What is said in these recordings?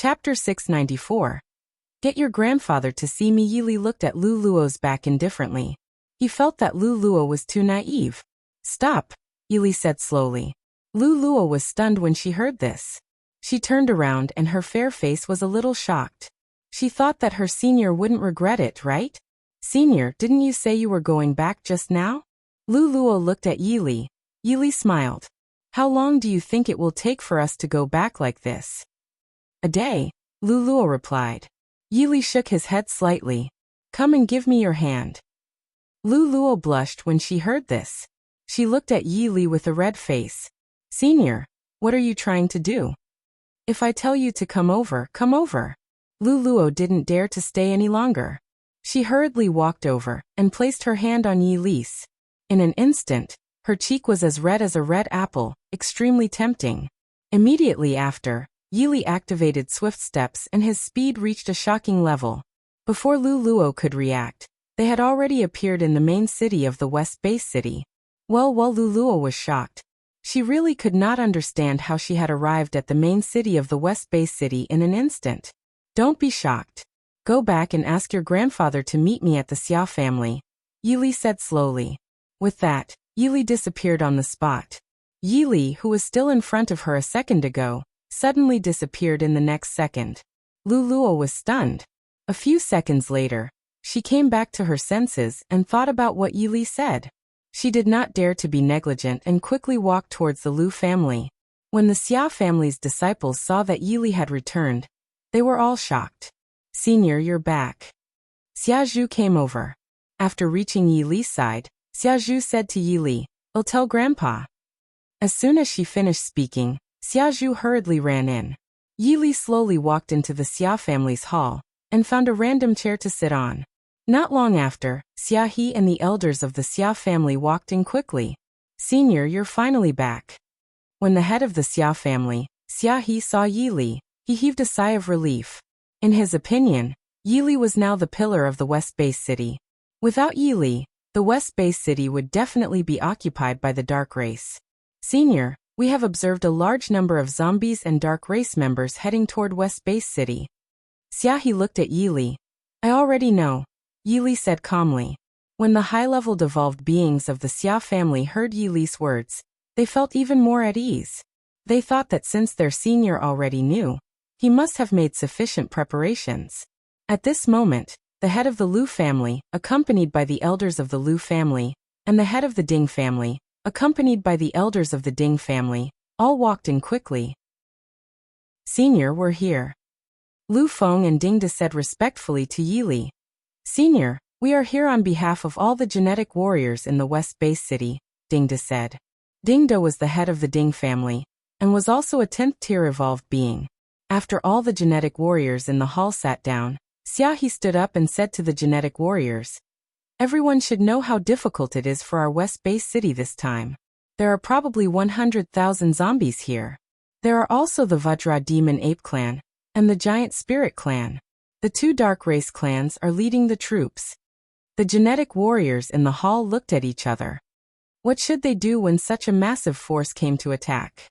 Chapter 694. Get your grandfather to see me. Yili looked at Lu Luo's back indifferently. He felt that Lu Luo was too naive. Stop, Yili said slowly. Lu Luo was stunned when she heard this. She turned around and her fair face was a little shocked. She thought that her senior wouldn't regret it, right? Senior, didn't you say you were going back just now? Lu Luo looked at Yili. Yili smiled. How long do you think it will take for us to go back like this? A day, Lu Luo replied. Yili shook his head slightly. Come and give me your hand. Lu Luo blushed when she heard this. She looked at Yili with a red face. Senior, what are you trying to do? If I tell you to come over, come over. Lu Luo didn't dare to stay any longer. She hurriedly walked over and placed her hand on Yili's. In an instant, her cheek was as red as a red apple, extremely tempting. Immediately after, Yili activated swift steps and his speed reached a shocking level. Before Lu Luo could react, they had already appeared in the main city of the West Base City. While Lu Luo was shocked. She really could not understand how she had arrived at the main city of the West Base City in an instant. Don't be shocked. Go back and ask your grandfather to meet me at the Xia family, Yili said slowly. With that, Yili disappeared on the spot. Yili, who was still in front of her a second ago, suddenly disappeared in the next second. Lu Luo was stunned. A few seconds later, she came back to her senses and thought about what Yili said. She did not dare to be negligent and quickly walked towards the Lu family. When the Xia family's disciples saw that Yili had returned, they were all shocked. Senior, you're back. Xia Zhu came over. After reaching Yili's side, Xia Zhu said to Yili, I'll tell Grandpa. As soon as she finished speaking, Xia Zhu hurriedly ran in. Yili slowly walked into the Xia family's hall and found a random chair to sit on. Not long after, Xia He and the elders of the Xia family walked in quickly. Senior, you're finally back. When the head of the Xia family, Xia He, saw Yili, he heaved a sigh of relief. In his opinion, Yili was now the pillar of the West Base City. Without Yili, the West Base City would definitely be occupied by the Dark Race. Senior, we have observed a large number of zombies and Dark Race members heading toward West Base City. Xia He looked at Yili. I already know, Yili said calmly. When the high-level devolved beings of the Xia family heard Yili's words, they felt even more at ease. They thought that since their senior already knew, he must have made sufficient preparations. At this moment, the head of the Lu family, accompanied by the elders of the Lu family, and the head of the Ding family, accompanied by the elders of the Ding family, all walked in quickly. Senior, we're here. Lu Feng and Dingda said respectfully to Yili. Senior, we are here on behalf of all the genetic warriors in the West Base City, Dingda said. Dingda was the head of the Ding family, and was also a 10th tier evolved being. After all the genetic warriors in the hall sat down, Xia He stood up and said to the genetic warriors, everyone should know how difficult it is for our West Base City this time. There are probably 100,000 zombies here. There are also the Vajra Demon Ape Clan, and the Giant Spirit Clan. The two Dark Race clans are leading the troops. The genetic warriors in the hall looked at each other. What should they do when such a massive force came to attack?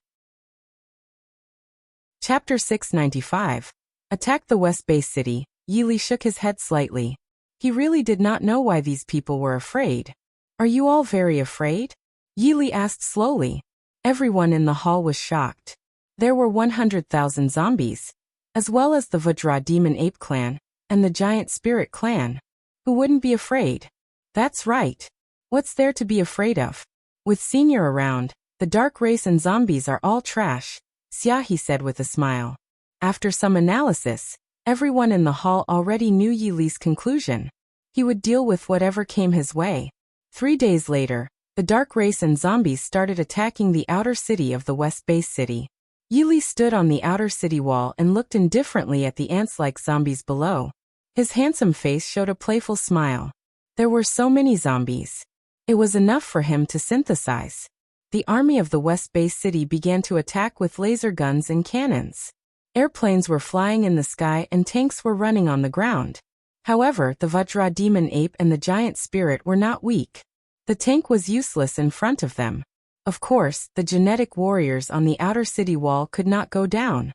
Chapter 695. Attack the West Base City. Yili shook his head slightly. He really did not know why these people were afraid. Are you all very afraid? Yili asked slowly. Everyone in the hall was shocked. There were 100,000 zombies, as well as the Vajra Demon Ape Clan, and the Giant Spirit Clan. Who wouldn't be afraid? That's right. What's there to be afraid of? With Senior around, the Dark Race and zombies are all trash, Xia He said with a smile. After some analysis, everyone in the hall already knew Yili's conclusion. He would deal with whatever came his way. 3 days later, the Dark Race and zombies started attacking the outer city of the West Base City. Yili stood on the outer city wall and looked indifferently at the ants-like zombies below. His handsome face showed a playful smile. There were so many zombies. It was enough for him to synthesize. The army of the West Base City began to attack with laser guns and cannons. Airplanes were flying in the sky and tanks were running on the ground. However, the Vajra Demon Ape and the Giant Spirit were not weak. The tank was useless in front of them. Of course, the genetic warriors on the outer city wall could not go down.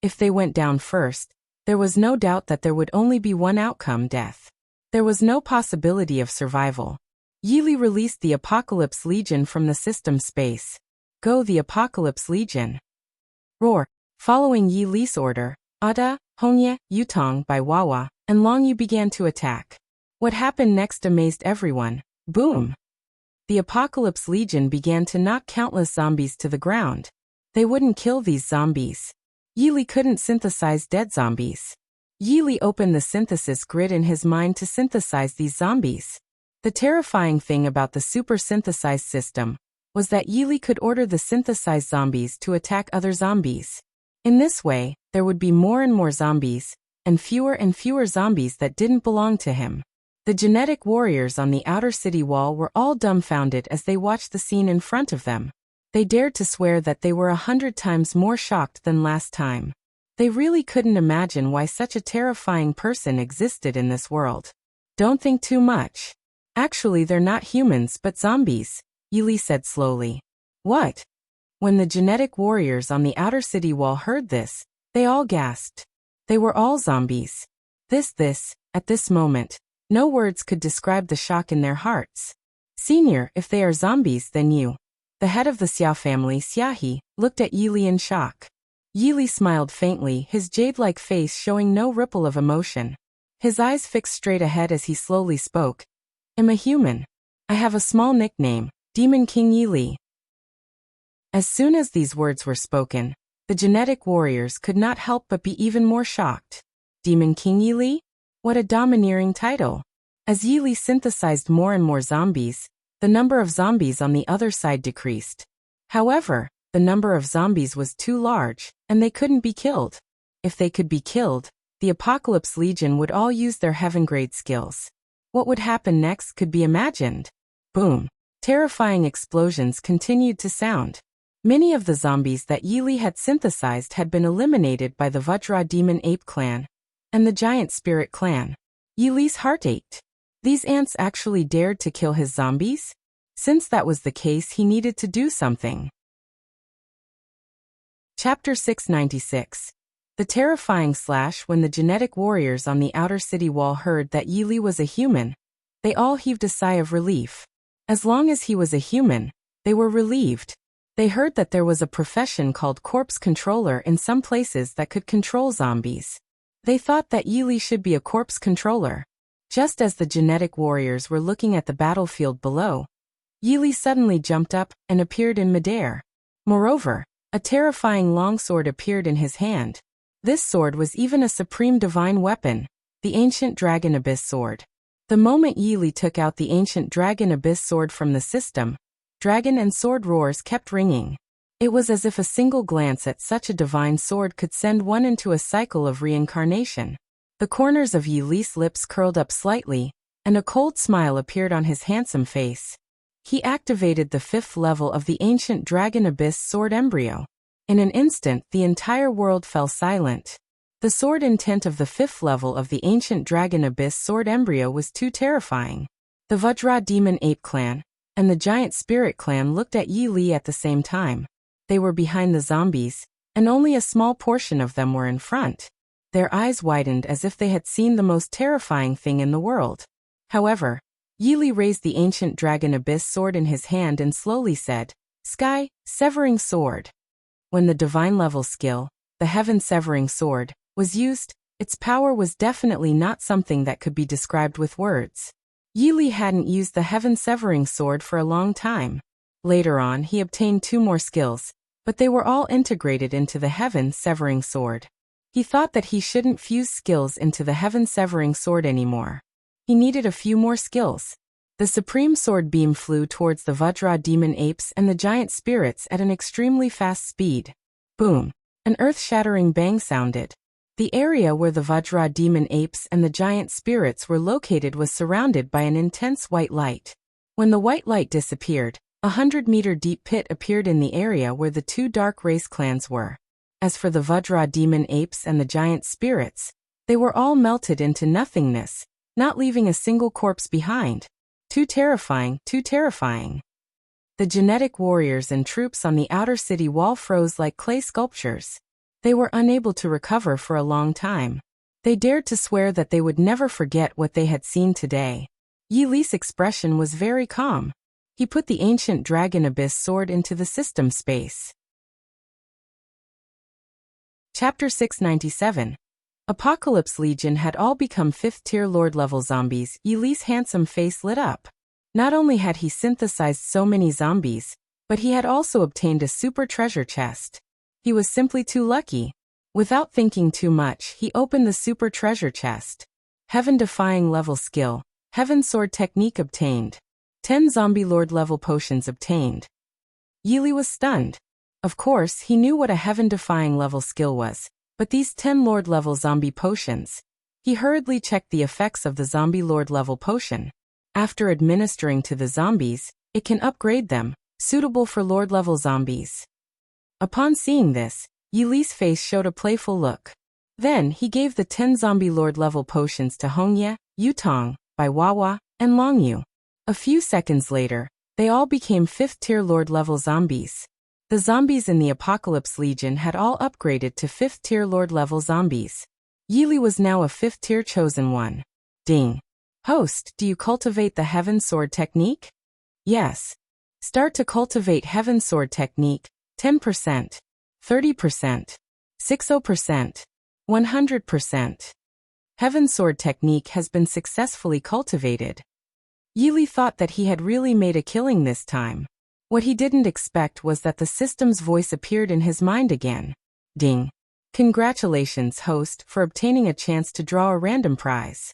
If they went down first, there was no doubt that there would only be one outcome: death. There was no possibility of survival. Yili released the Apocalypse Legion from the system space. Go the Apocalypse Legion. Roar. Following Yi Li's order, Ada, Hongye, Yutong by Wawa, and Long Yu began to attack. What happened next amazed everyone. Boom! The Apocalypse Legion began to knock countless zombies to the ground. They wouldn't kill these zombies. Yi Li couldn't synthesize dead zombies. Yi Li opened the synthesis grid in his mind to synthesize these zombies. The terrifying thing about the super synthesized system was that Yi Li could order the synthesized zombies to attack other zombies. In this way, there would be more and more zombies, and fewer zombies that didn't belong to him. The genetic warriors on the outer city wall were all dumbfounded as they watched the scene in front of them. They dared to swear that they were 100 times more shocked than last time. They really couldn't imagine why such a terrifying person existed in this world. Don't think too much. Actually, they're not humans but zombies, Yi Li said slowly. What? When the genetic warriors on the outer city wall heard this, they all gasped. They were all zombies. At this moment, no words could describe the shock in their hearts. Senior, if they are zombies, then you, the head of the Xiao family, Xiaohe, looked at Yi Li in shock. Yi Li smiled faintly, his jade-like face showing no ripple of emotion. His eyes fixed straight ahead as he slowly spoke. I'm a human. I have a small nickname, Demon King Yi Li. As soon as these words were spoken, the genetic warriors could not help but be even more shocked. Demon King Yi Li? What a domineering title. As Yi Li synthesized more and more zombies, the number of zombies on the other side decreased. However, the number of zombies was too large, and they couldn't be killed. If they could be killed, the Apocalypse Legion would all use their heaven-grade skills. What would happen next could be imagined. Boom! Terrifying explosions continued to sound. Many of the zombies that Yi Li had synthesized had been eliminated by the Vajra Demon Ape Clan and the Giant Spirit Clan. Yi Li's heart ached. These ants actually dared to kill his zombies? Since that was the case, he needed to do something. Chapter 696. The terrifying slash. When the genetic warriors on the outer city wall heard that Yi Li was a human, they all heaved a sigh of relief. As long as he was a human, they were relieved. They heard that there was a profession called corpse controller in some places that could control zombies. They thought that Yi Li should be a corpse controller. Just as the genetic warriors were looking at the battlefield below, Yi Li suddenly jumped up and appeared in midair. Moreover, a terrifying longsword appeared in his hand. This sword was even a supreme divine weapon, the ancient Dragon Abyss Sword. The moment Yi Li took out the ancient Dragon Abyss Sword from the system, dragon and sword roars kept ringing. It was as if a single glance at such a divine sword could send one into a cycle of reincarnation. The corners of Yi Li's lips curled up slightly, and a cold smile appeared on his handsome face. He activated the 5th level of the ancient Dragon Abyss Sword embryo. In an instant, the entire world fell silent. The sword intent of the 5th level of the ancient Dragon Abyss Sword embryo was too terrifying. The Vajra Demon Ape Clan and the Giant Spirit Clan looked at Yi Li at the same time. They were behind the zombies, and only a small portion of them were in front. Their eyes widened as if they had seen the most terrifying thing in the world. However, Yi Li raised the ancient Dragon Abyss Sword in his hand and slowly said, Sky, Severing Sword. When the divine level skill, the Heaven Severing Sword, was used, its power was definitely not something that could be described with words. Yi Li hadn't used the Heaven Severing Sword for a long time. Later on, he obtained 2 more skills, but they were all integrated into the Heaven Severing Sword. He thought that he shouldn't fuse skills into the Heaven Severing Sword anymore. He needed a few more skills. The Supreme Sword Beam flew towards the Vajra Demon Apes and the Giant Spirits at an extremely fast speed. Boom! An earth-shattering bang sounded. The area where the Vajra Demon Apes and the Giant Spirits were located was surrounded by an intense white light. When the white light disappeared, a 100-meter deep pit appeared in the area where the 2 dark race clans were. As for the Vajra Demon Apes and the Giant Spirits, they were all melted into nothingness, not leaving a single corpse behind. Too terrifying, too terrifying. The genetic warriors and troops on the outer city wall froze like clay sculptures. They were unable to recover for a long time. They dared to swear that they would never forget what they had seen today. Yi Li's expression was very calm. He put the ancient dragon abyss sword into the system space. Chapter 697. Apocalypse Legion had all become 5th-tier Lord-level zombies. Yi Li's handsome face lit up. Not only had he synthesized so many zombies, but he had also obtained a super treasure chest. He was simply too lucky. Without thinking too much, he opened the super treasure chest. Heaven-defying level skill. Heaven sword technique obtained. 10 zombie lord level potions obtained. Yi Li was stunned. Of course, he knew what a heaven-defying level skill was, but these 10 lord level zombie potions. He hurriedly checked the effects of the zombie lord level potion. After administering to the zombies, it can upgrade them, suitable for lord level zombies. Upon seeing this, Yi Li's face showed a playful look. Then he gave the 10 zombie lord level potions to Hongye, Yutong, Baiwawa, and Longyu. A few seconds later, they all became 5th-tier Lord-level zombies. The zombies in the Apocalypse Legion had all upgraded to 5th-tier Lord-level zombies. Yi Li was now a 5th-tier chosen one. Ding. Host, do you cultivate the Heaven Sword technique? Yes. Start to cultivate Heaven Sword technique, 10%, 30%, 60%, 100%. Heaven Sword technique has been successfully cultivated. Yi Li thought that he had really made a killing this time. What he didn't expect was that the system's voice appeared in his mind again. Ding. Congratulations, host, for obtaining a chance to draw a random prize.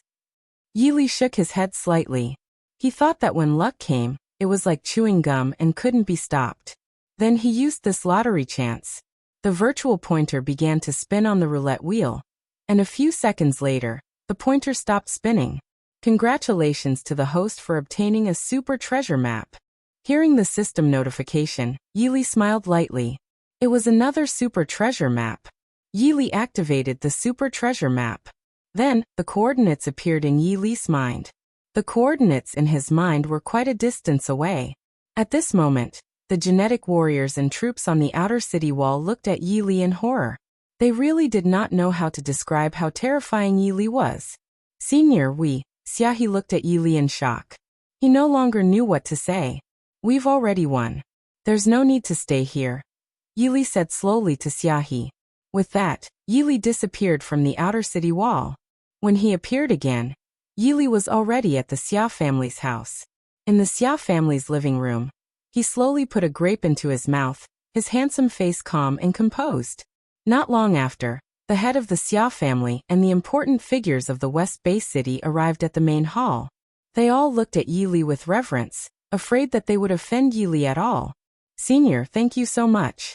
Yi Li shook his head slightly. He thought that when luck came, it was like chewing gum and couldn't be stopped. Then he used this lottery chance. The virtual pointer began to spin on the roulette wheel. And a few seconds later, the pointer stopped spinning. Congratulations to the host for obtaining a super treasure map. Hearing the system notification, Yi Li smiled lightly. It was another super treasure map. Yi Li activated the super treasure map. Then, the coordinates appeared in Yi Li's mind. The coordinates in his mind were quite a distance away. At this moment, the genetic warriors and troops on the outer city wall looked at Yi Li in horror. They really did not know how to describe how terrifying Yi Li was. Senior Xiaohe looked at Yi Li in shock. He no longer knew what to say. We've already won. There's no need to stay here, Yi Li said slowly to Xiaohe. With that, Yi Li disappeared from the outer city wall. When he appeared again, Yi Li was already at the Xia family's house. In the Xia family's living room, he slowly put a grape into his mouth, his handsome face calm and composed. Not long after, the head of the Xia family and the important figures of the West Bay City arrived at the main hall. They all looked at Yi Li with reverence, afraid that they would offend Yi Li at all. Senior, thank you so much.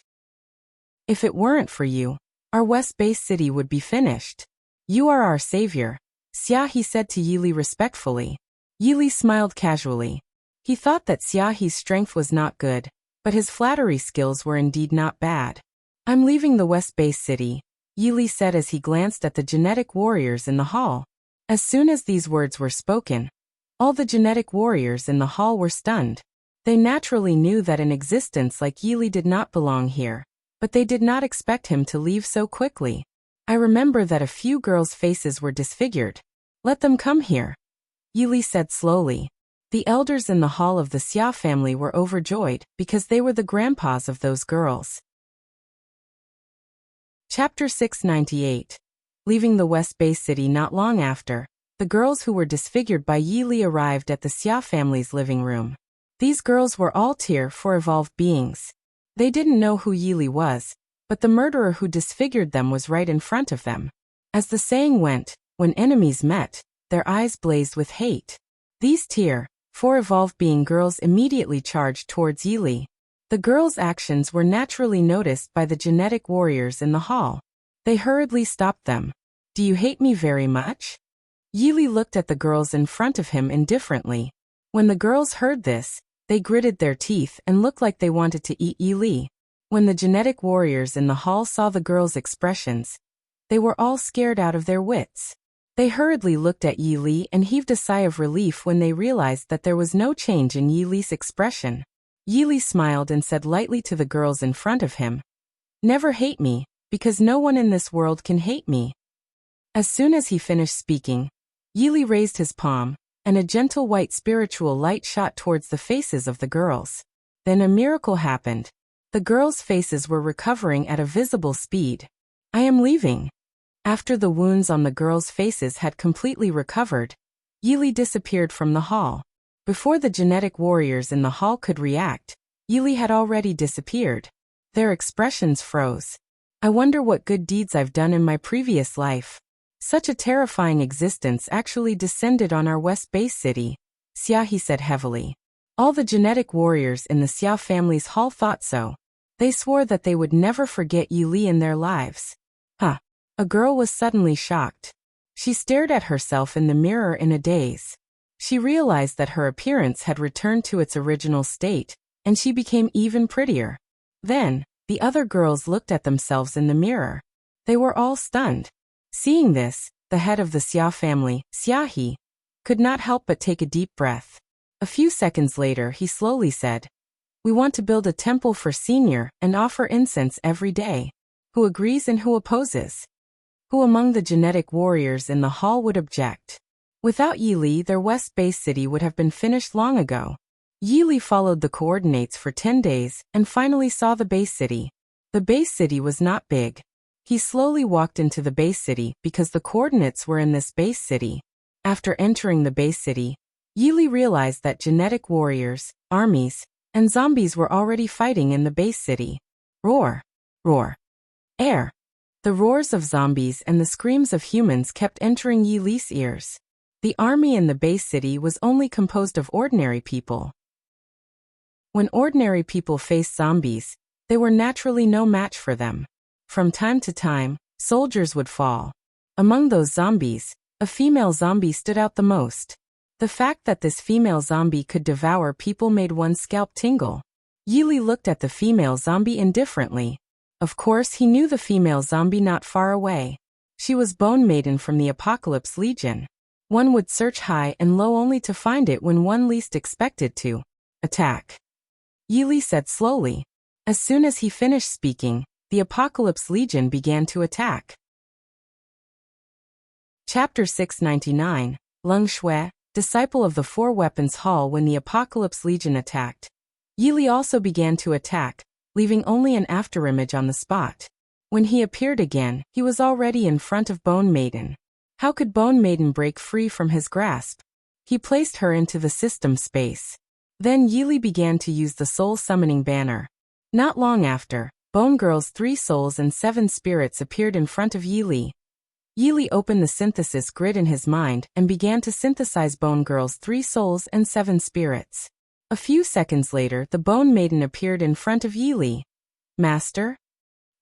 If it weren't for you, our West Bay City would be finished. You are our savior, Xiaohe said to Yi Li respectfully. Yi Li smiled casually. He thought that Xiaohe's strength was not good, but his flattery skills were indeed not bad. I'm leaving the West Bay City, Yi Li said as he glanced at the genetic warriors in the hall. As soon as these words were spoken, all the genetic warriors in the hall were stunned. They naturally knew that an existence like Yi Li did not belong here, but they did not expect him to leave so quickly. I remember that a few girls' faces were disfigured. Let them come here, Yi Li said slowly. The elders in the hall of the Xia family were overjoyed because they were the grandpas of those girls. Chapter 698. Leaving the West Bay City not long after, the girls who were disfigured by Yi Li arrived at the Xia family's living room. These girls were all Tier 4 evolved beings. They didn't know who Yi Li was, but the murderer who disfigured them was right in front of them. As the saying went, when enemies met, their eyes blazed with hate. These Tier 4 evolved being girls immediately charged towards Yi Li. The girls' actions were naturally noticed by the genetic warriors in the hall. They hurriedly stopped them. Do you hate me very much? Yi Li looked at the girls in front of him indifferently. When the girls heard this, they gritted their teeth and looked like they wanted to eat Yi Li. When the genetic warriors in the hall saw the girls' expressions, they were all scared out of their wits. They hurriedly looked at Yi Li and heaved a sigh of relief when they realized that there was no change in Yi Li's expression. Yi Li smiled and said lightly to the girls in front of him, "Never hate me, because no one in this world can hate me. As soon as he finished speaking, Yili raised his palm, and a gentle white spiritual light shot towards the faces of the girls. Then a miracle happened. The girls' faces were recovering at a visible speed. I am leaving. After the wounds on the girls' faces had completely recovered, Yili disappeared from the hall. Before the genetic warriors in the hall could react, Yili had already disappeared. Their expressions froze. I wonder what good deeds I've done in my previous life. Such a terrifying existence actually descended on our West Base city, Xiaohe said heavily. All the genetic warriors in the Xiao family's hall thought so. They swore that they would never forget Yili in their lives. A girl was suddenly shocked. She stared at herself in the mirror in a daze. She realized that her appearance had returned to its original state, and she became even prettier. Then, the other girls looked at themselves in the mirror. They were all stunned. Seeing this, the head of the Xiao family, Xiaohe, could not help but take a deep breath. A few seconds later he slowly said, "We want to build a temple for Senior and offer incense every day. Who agrees and who opposes? Who among the genetic warriors in the hall would object?" Without Yili, their West Base city would have been finished long ago. Yili followed the coordinates for 10 days and finally saw the base city. The base city was not big. He slowly walked into the base city because the coordinates were in this base city. After entering the base city, Yili realized that genetic warriors, armies, and zombies were already fighting in the base city. Roar! Roar! Air! The roars of zombies and the screams of humans kept entering Yili's ears. The army in the base city was only composed of ordinary people. When ordinary people faced zombies, they were naturally no match for them. From time to time, soldiers would fall. Among those zombies, a female zombie stood out the most. The fact that this female zombie could devour people made one's scalp tingle. Yili looked at the female zombie indifferently. Of course he knew the female zombie not far away. She was Bone Maiden from the Apocalypse Legion. One would search high and low only to find it when one least expected to. Attack. Yili said slowly. As soon as he finished speaking, the Apocalypse Legion began to attack. Chapter 699, Leng Shui, disciple of the Four Weapons Hall. When the Apocalypse Legion attacked, Yili also began to attack, leaving only an afterimage on the spot. When he appeared again, he was already in front of Bone Maiden. How could Bone Maiden break free from his grasp? He placed her into the system space. Then Yili began to use the soul summoning banner. Not long after, Bone Girl's 3 souls and 7 spirits appeared in front of Yili. Yili opened the synthesis grid in his mind and began to synthesize Bone Girl's 3 souls and 7 spirits. A few seconds later, the Bone Maiden appeared in front of Yili. Master?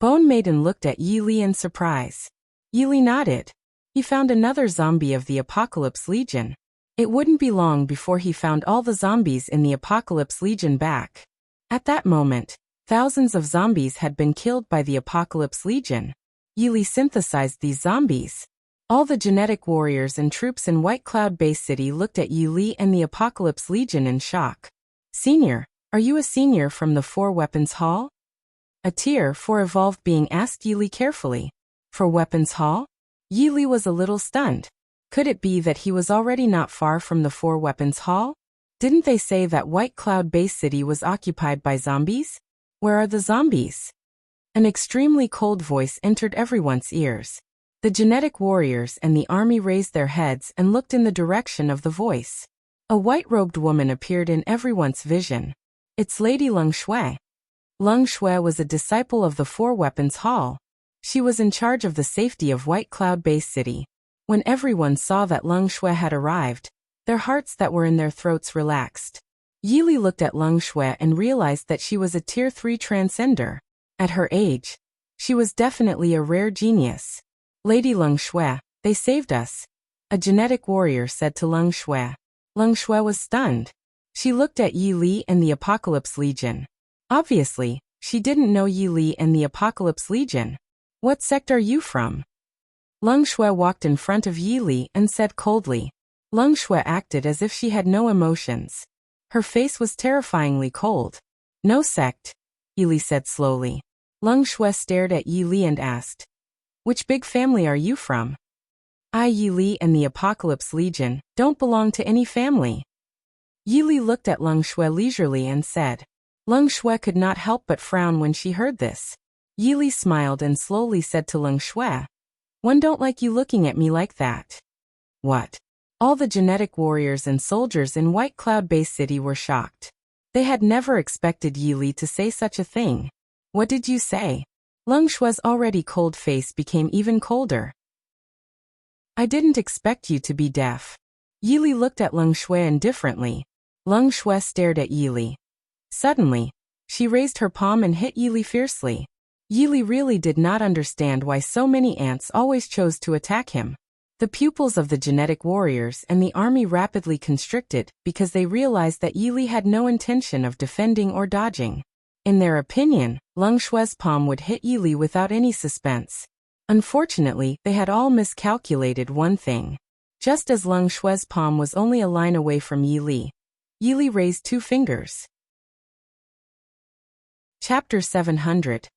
Bone Maiden looked at Yili in surprise. Yili nodded. He found another zombie of the Apocalypse Legion. It wouldn't be long before he found all the zombies in the Apocalypse Legion back. At that moment, thousands of zombies had been killed by the Apocalypse Legion. Yili synthesized these zombies. All the genetic warriors and troops in White Cloud Base City looked at Yili and the Apocalypse Legion in shock. Senior, are you a senior from the Four Weapons Hall? A Tier 4 evolved being asked Yili carefully. For Weapons Hall? Yili was a little stunned. Could it be that he was already not far from the Four Weapons Hall? Didn't they say that White Cloud Base City was occupied by zombies? Where are the zombies? An extremely cold voice entered everyone's ears. The genetic warriors and the army raised their heads and looked in the direction of the voice. A white-robed woman appeared in everyone's vision. It's Lady Leng Shui. Leng Shui was a disciple of the Four Weapons Hall. She was in charge of the safety of White Cloud Base City. When everyone saw that Leng Shui had arrived, their hearts that were in their throats relaxed. Yili looked at Leng Shui and realized that she was a Tier 3 transcender. At her age, she was definitely a rare genius. Lady Leng Shui, they saved us. A genetic warrior said to Leng Shui. Leng Shui was stunned. She looked at Yili and the Apocalypse Legion. Obviously, she didn't know Yili and the Apocalypse Legion. What sect are you from? Leng Shui walked in front of Yili and said coldly. Leng Shui acted as if she had no emotions. Her face was terrifyingly cold. No sect, Yili said slowly. Leng Shui stared at Yi Li and asked, "Which big family are you from?" "I, Yi Li, and the Apocalypse Legion, don't belong to any family." Yi Li looked at Leng Shui leisurely and said. Leng Shui could not help but frown when she heard this. Yi Li smiled and slowly said to Leng Shui, "One don't like you looking at me like that." "What?" All the genetic warriors and soldiers in White Cloud Base City were shocked. They had never expected Yi Li to say such a thing. "What did you say?" Leng Shui's already cold face became even colder. "I didn't expect you to be deaf." Yi Li looked at Leng Shui indifferently. Leng Shui stared at Yi Li. Suddenly, she raised her palm and hit Yi Li fiercely. Yi Li really did not understand why so many ants always chose to attack him. The pupils of the genetic warriors and the army rapidly constricted because they realized that Yi Li had no intention of defending or dodging. In their opinion, Leng Shui's palm would hit Yi Li without any suspense. Unfortunately, they had all miscalculated one thing. Just as Leng Shui's palm was only a line away from Yi Li raised 2 fingers. Chapter 700.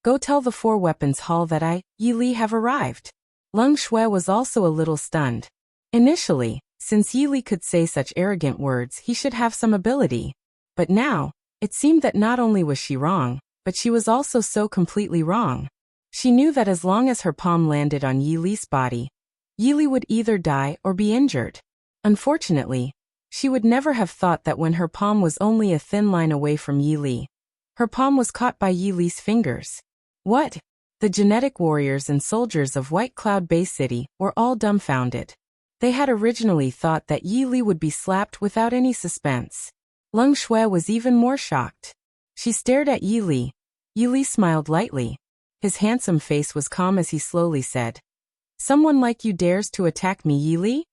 Go tell the 4 Weapons Hall that I, Yi Li, have arrived. Leng Shui was also a little stunned. Initially, since Yi Li could say such arrogant words, he should have some ability. But now, it seemed that not only was she wrong, but she was also so completely wrong. She knew that as long as her palm landed on Yi Li's body, Yi Li would either die or be injured. Unfortunately, she would never have thought that when her palm was only a thin line away from Yi Li, her palm was caught by Yi Li's fingers. What? The genetic warriors and soldiers of White Cloud Base City were all dumbfounded. They had originally thought that Yi Li would be slapped without any suspense. Leng Shui was even more shocked. She stared at Yi Li. Yi Li smiled lightly. His handsome face was calm as he slowly said, "Someone like you dares to attack me, Yi Li?"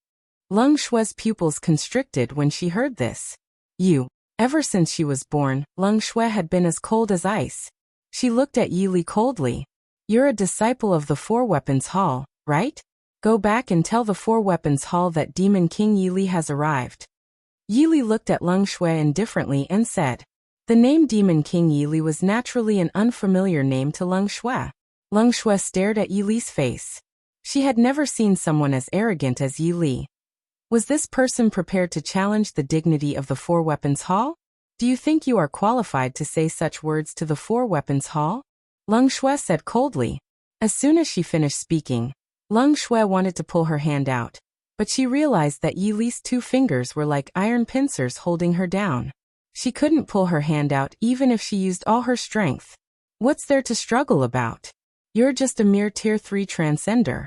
Leng Shui's pupils constricted when she heard this. You. Ever since she was born, Leng Shui had been as cold as ice. She looked at Yi Li coldly. "You're a disciple of the 4 Weapons Hall, right? Go back and tell the 4 Weapons Hall that Demon King Yi Li has arrived." Yi Li looked at Leng Shui indifferently and said. The name Demon King Yi Li was naturally an unfamiliar name to Leng Shui. Leng Shui stared at Yi Li's face. She had never seen someone as arrogant as Yi Li. Was this person prepared to challenge the dignity of the 4 Weapons Hall? "Do you think you are qualified to say such words to the 4 Weapons Hall?" Leng Shui said coldly. As soon as she finished speaking, Leng Shui wanted to pull her hand out, but she realized that Yi Li's 2 fingers were like iron pincers holding her down. She couldn't pull her hand out even if she used all her strength. What's there to struggle about? You're just a mere Tier 3 transcender.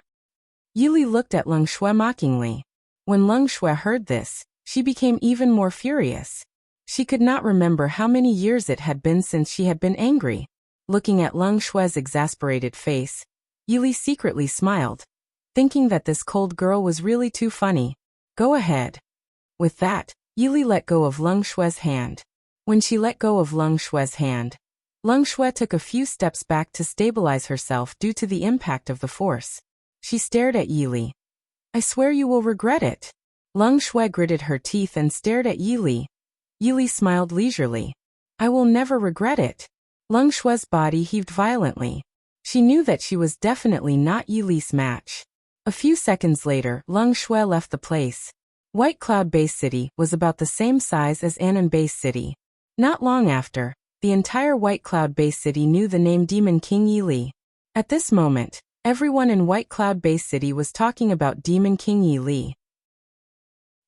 Yi Li looked at Leng Shui mockingly. When Leng Shui heard this, she became even more furious. She could not remember how many years it had been since she had been angry. Looking at Leng Shui's exasperated face, Yi Li secretly smiled, thinking that this cold girl was really too funny. "Go ahead." With that, Yi Li let go of Leng Shui's hand. When she let go of Leng Shui's hand, Leng Shui took a few steps back to stabilize herself due to the impact of the force. She stared at Yi Li. "I swear you will regret it." Leng Shui gritted her teeth and stared at Yi Li. Yi Li smiled leisurely. "I will never regret it." Leng Shui's body heaved violently. She knew that she was definitely not Yi Li's match. A few seconds later, Leng Shui left the place. White Cloud Base City was about the same size as Anan Base City. Not long after, the entire White Cloud Base City knew the name Demon King Yi Li. At this moment, everyone in White Cloud Base City was talking about Demon King Yi Li.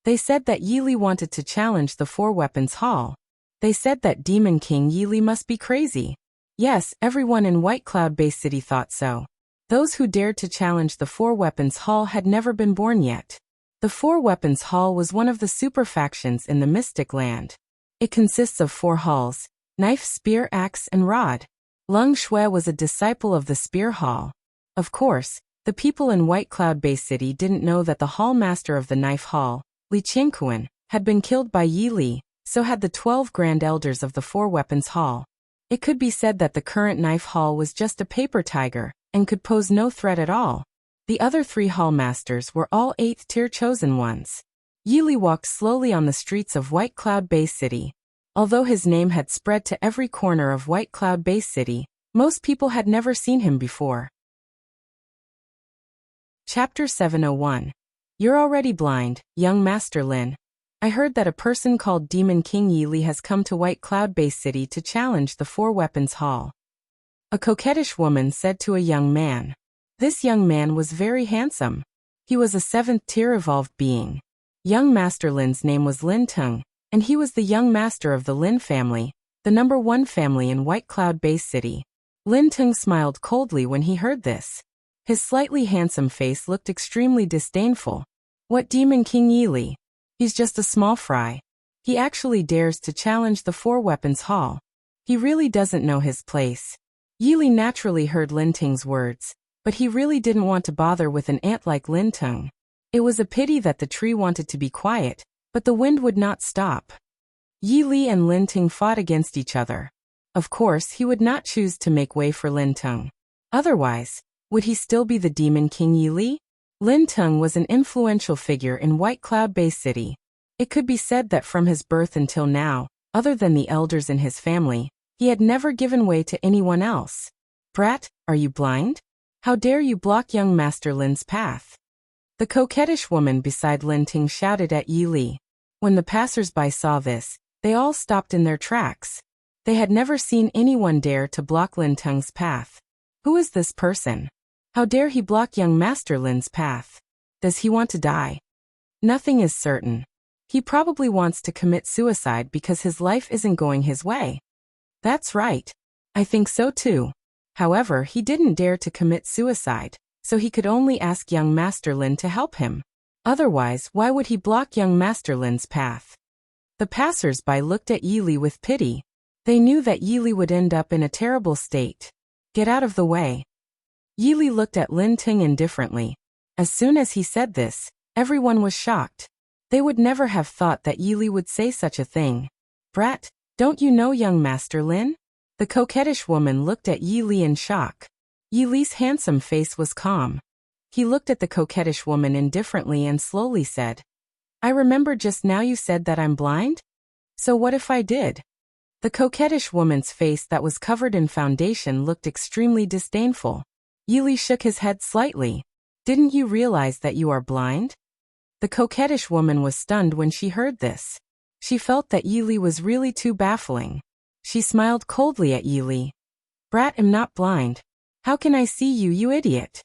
They said that Yi Li wanted to challenge the 4 Weapons Hall. They said that Demon King Yi Li must be crazy. Yes, everyone in White Cloud Base City thought so. Those who dared to challenge the 4 Weapons Hall had never been born yet. The 4 Weapons Hall was one of the super factions in the Mystic Land. It consists of 4 halls: knife, spear, axe, and rod. Leng Shui was a disciple of the Spear Hall. Of course, the people in White Cloud Base City didn't know that the hall master of the Knife Hall, Li Qianquan, had been killed by Yi Li. So had the 12 Grand Elders of the 4 Weapons Hall. It could be said that the current Knife Hall was just a paper tiger, and could pose no threat at all. The other 3 Hall Masters were all 8th tier chosen ones. Yi Li walked slowly on the streets of White Cloud Base City. Although his name had spread to every corner of White Cloud Base City, Most people had never seen him before. Chapter 701. You're already blind, young Master Lin. I heard that a person called Demon King Yili has come to White Cloud Base City to challenge the Four Weapons Hall. A coquettish woman said to a young man. This young man was very handsome. He was a 7th-tier evolved being. Young Master Lin's name was Lin Teng, and he was the young master of the Lin family, the #1 family in White Cloud Base City. Lin Teng smiled coldly when he heard this. His slightly handsome face looked extremely disdainful. What Demon King Yili? He's just a small fry. He actually dares to challenge the Four Weapons Hall. He really doesn't know his place. Yili naturally heard Lin Teng's words, but he really didn't want to bother with an ant like Lin Teng. It was a pity that the tree wanted to be quiet, but the wind would not stop. Yili and Lin Teng fought against each other. Of course, he would not choose to make way for Lin Teng. Otherwise, would he still be the Demon King Yili? Lin Teng was an influential figure in White Cloud Base City. It could be said that from his birth until now, other than the elders in his family, he had never given way to anyone else. Brat, are you blind? How dare you block young Master Lin's path? The coquettish woman beside Lin Teng shouted at Yili. When the passers-by saw this, they all stopped in their tracks. They had never seen anyone dare to block Lin Teng's path. Who is this person? How dare he block young Master Lin's path? Does he want to die? Nothing is certain. He probably wants to commit suicide because his life isn't going his way. That's right. I think so too. However, he didn't dare to commit suicide, so he could only ask young Master Lin to help him. Otherwise, why would he block young Master Lin's path? The passers-by looked at Yili with pity. They knew that Yili would end up in a terrible state. Get out of the way. Yili looked at Lin Teng indifferently. As soon as he said this, everyone was shocked. They would never have thought that Yili would say such a thing. Brat, don't you know young Master Lin? The coquettish woman looked at Yili in shock. Yili's handsome face was calm. He looked at the coquettish woman indifferently and slowly said, I remember just now you said that I'm blind? So what if I did? The coquettish woman's face that was covered in foundation looked extremely disdainful. Yili shook his head slightly. Didn't you realize that you are blind? The coquettish woman was stunned when she heard this. She felt that Yili was really too baffling. She smiled coldly at Yili. Brat, am not blind. How can I see you, you idiot?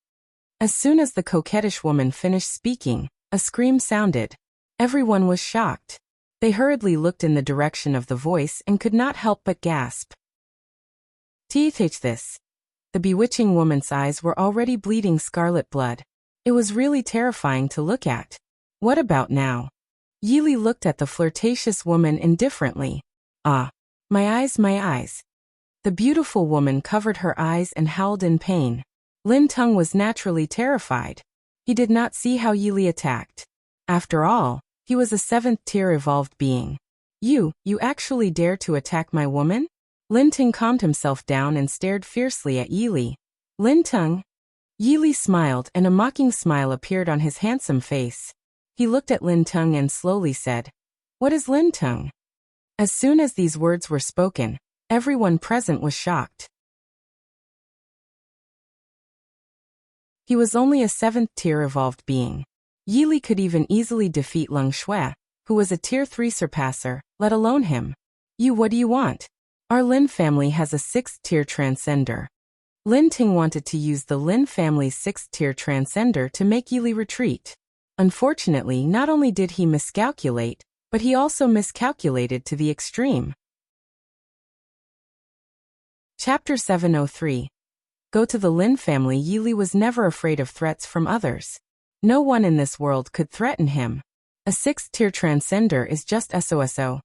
As soon as the coquettish woman finished speaking, a scream sounded. Everyone was shocked. They hurriedly looked in the direction of the voice and could not help but gasp. Teach this. The bewitching woman's eyes were already bleeding scarlet blood. It was really terrifying to look at. What about now? Yili looked at the flirtatious woman indifferently. Ah, my eyes, my eyes. The beautiful woman covered her eyes and howled in pain. Lin Teng was naturally terrified. He did not see how Yili attacked. After all, he was a 7th-tier evolved being. You actually dare to attack my woman? Lin Teng calmed himself down and stared fiercely at Yili. Lin Teng? Yili smiled and a mocking smile appeared on his handsome face. He looked at Lin Teng and slowly said, What is Lin Teng? As soon as these words were spoken, everyone present was shocked. He was only a 7th-tier evolved being. Yili could even easily defeat Leng Shui, who was a Tier 3 surpasser, let alone him. What do you want? Our Lin family has a 6th-tier transcender. Lin Teng wanted to use the Lin family's 6th-tier transcender to make Yili retreat. Unfortunately, not only did he miscalculate, but he also miscalculated to the extreme. Chapter 703. Go to the Lin family. Yili was never afraid of threats from others. No one in this world could threaten him. A 6th-tier transcender is just SOSO,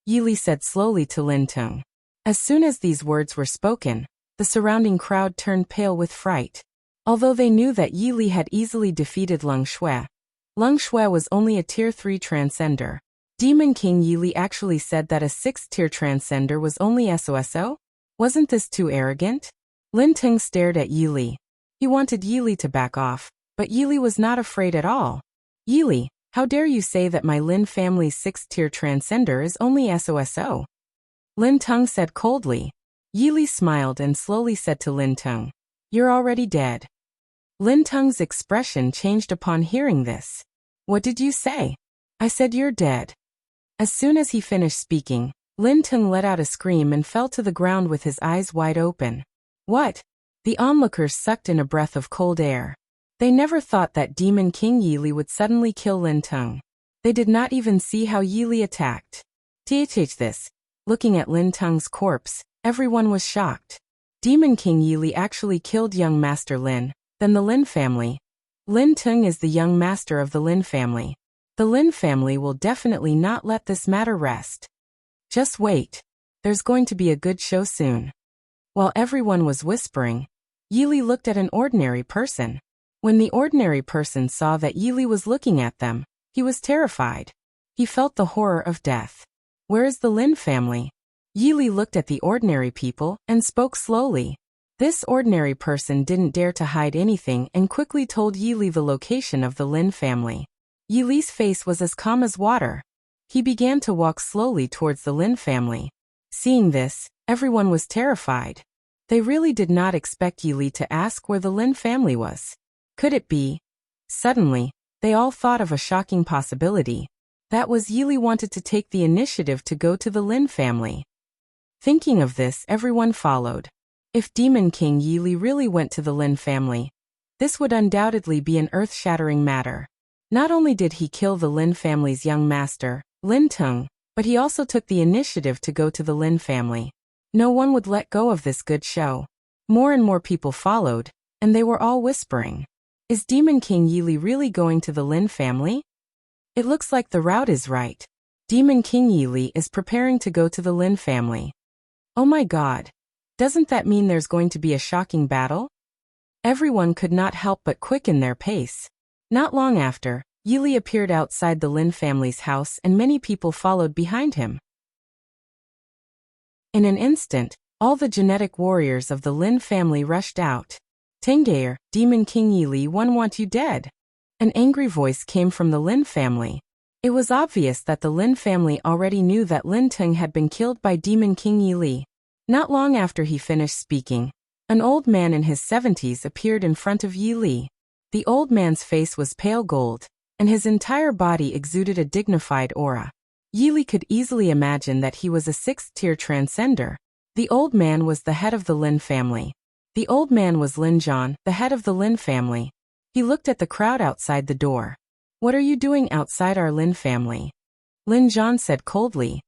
Yili said slowly to Lin Teng. As soon as these words were spoken, the surrounding crowd turned pale with fright. Although they knew that Yili had easily defeated Leng Shui was only a Tier 3 transcender. Demon King Yili actually said that a 6th-tier transcender was only SOSO? Wasn't this too arrogant? Lin Teng stared at Yili. He wanted Yili to back off, but Yili was not afraid at all. Yili, how dare you say that my Lin family's 6th-tier transcender is only SOSO? Lin Teng said coldly. Yili smiled and slowly said to Lin Teng, "You're already dead." Lin Teng's expression changed upon hearing this. "What did you say?" "I said you're dead." As soon as he finished speaking, Lin Teng let out a scream and fell to the ground with his eyes wide open. What? The onlookers sucked in a breath of cold air. They never thought that Demon King Yili would suddenly kill Lin Teng. They did not even see how Yili attacked. This. Looking at Lin Teng's corpse, everyone was shocked. Demon King Yili actually killed young Master Lin, then the Lin family. Lin Teng is the young master of the Lin family. The Lin family will definitely not let this matter rest. Just wait. There's going to be a good show soon. While everyone was whispering, Yili looked at an ordinary person. When the ordinary person saw that Yili was looking at them, he was terrified. He felt the horror of death. Where is the Lin family? Yili looked at the ordinary people and spoke slowly. This ordinary person didn't dare to hide anything and quickly told Yili the location of the Lin family. Yili's face was as calm as water. He began to walk slowly towards the Lin family. Seeing this, everyone was terrified. They really did not expect Yili to ask where the Lin family was. Could it be? Suddenly, they all thought of a shocking possibility. That was Yili wanted to take the initiative to go to the Lin family. Thinking of this, everyone followed. If Demon King Yili really went to the Lin family, this would undoubtedly be an earth-shattering matter. Not only did he kill the Lin family's young master, Lin Teng, but he also took the initiative to go to the Lin family. No one would let go of this good show. More and more people followed, and they were all whispering. Is Demon King Yili really going to the Lin family? It looks like the route is right. Demon King Yili is preparing to go to the Lin family. Oh my god. Doesn't that mean there's going to be a shocking battle? Everyone could not help but quicken their pace. Not long after, Yili appeared outside the Lin family's house and many people followed behind him. In an instant, all the genetic warriors of the Lin family rushed out. Tengayer, Demon King Yili want you dead. An angry voice came from the Lin family. It was obvious that the Lin family already knew that Lin Teng had been killed by Demon King Yili. Not long after he finished speaking, an old man in his 70s appeared in front of Yili. The old man's face was pale gold, and his entire body exuded a dignified aura. Yili could easily imagine that he was a 6th-tier transcender. The old man was the head of the Lin family. The old man was Lin Zhan, the head of the Lin family. He looked at the crowd outside the door. "What are you doing outside our Lin family?" Lin Zhan said coldly.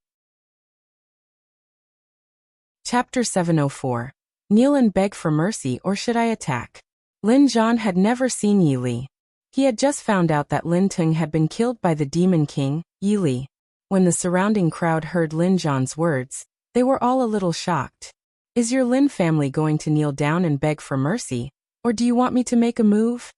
Chapter 704. Kneel and beg for mercy, or should I attack? Lin Zhan had never seen Yili. He had just found out that Lin Teng had been killed by the Demon King, Yili. When the surrounding crowd heard Lin Zhan's words, they were all a little shocked. Is your Lin family going to kneel down and beg for mercy, or do you want me to make a move?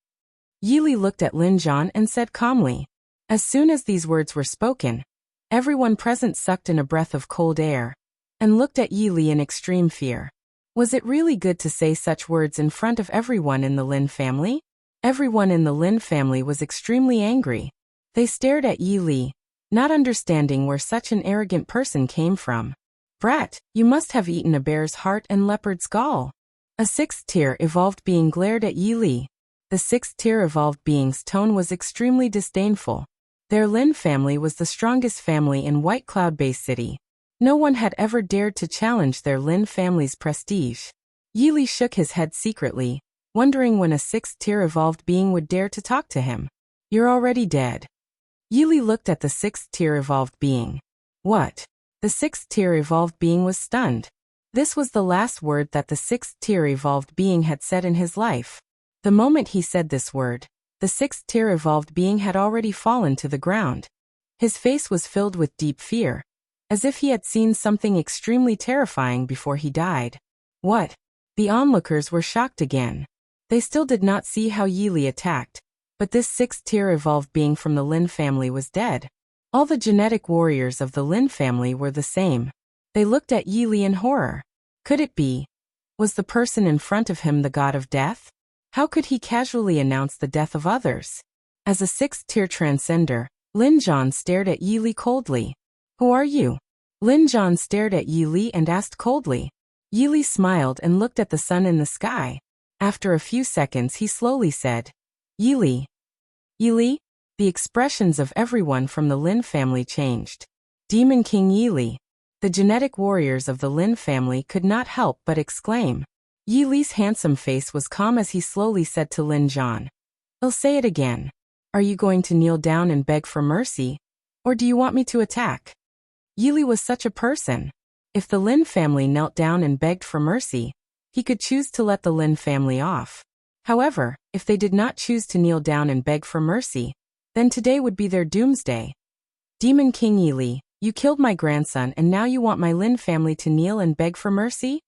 Yili looked at Lin Zhan and said calmly. As soon as these words were spoken, everyone present sucked in a breath of cold air and looked at Yili in extreme fear. Was it really good to say such words in front of everyone in the Lin family? Everyone in the Lin family was extremely angry. They stared at Yili, not understanding where such an arrogant person came from. Brat, you must have eaten a bear's heart and leopard's gall. A 6th-tier evolved being glared at Yili. The 6th-tier evolved being's tone was extremely disdainful. Their Lin family was the strongest family in White Cloud Bay City. No one had ever dared to challenge their Lin family's prestige. Yili shook his head secretly, wondering when a 6th-tier evolved being would dare to talk to him. You're already dead. Yili looked at the 6th-tier evolved being. What? The 6th-tier evolved being was stunned. This was the last word that the 6th-tier evolved being had said in his life. The moment he said this word, the 6th-tier evolved being had already fallen to the ground. His face was filled with deep fear, as if he had seen something extremely terrifying before he died. What? The onlookers were shocked again. They still did not see how Yili attacked, but this 6th-tier evolved being from the Lin family was dead. All the genetic warriors of the Lin family were the same. They looked at Yili in horror. Could it be? Was the person in front of him the god of death? How could he casually announce the death of others? As a 6th-tier transcender, Lin Zhan stared at Yili coldly. Who are you? Lin Zhan stared at Yili and asked coldly. Yili smiled and looked at the sun in the sky. After a few seconds he slowly said, Yili. Yili? The expressions of everyone from the Lin family changed. Demon King Yili. The genetic warriors of the Lin family could not help but exclaim. Yili's handsome face was calm as he slowly said to Lin Zhan, I'll say it again. Are you going to kneel down and beg for mercy? Or do you want me to attack? Yili was such a person. If the Lin family knelt down and begged for mercy, he could choose to let the Lin family off. However, if they did not choose to kneel down and beg for mercy, then today would be their doomsday. Demon King Yili, you killed my grandson and now you want my Lin family to kneel and beg for mercy?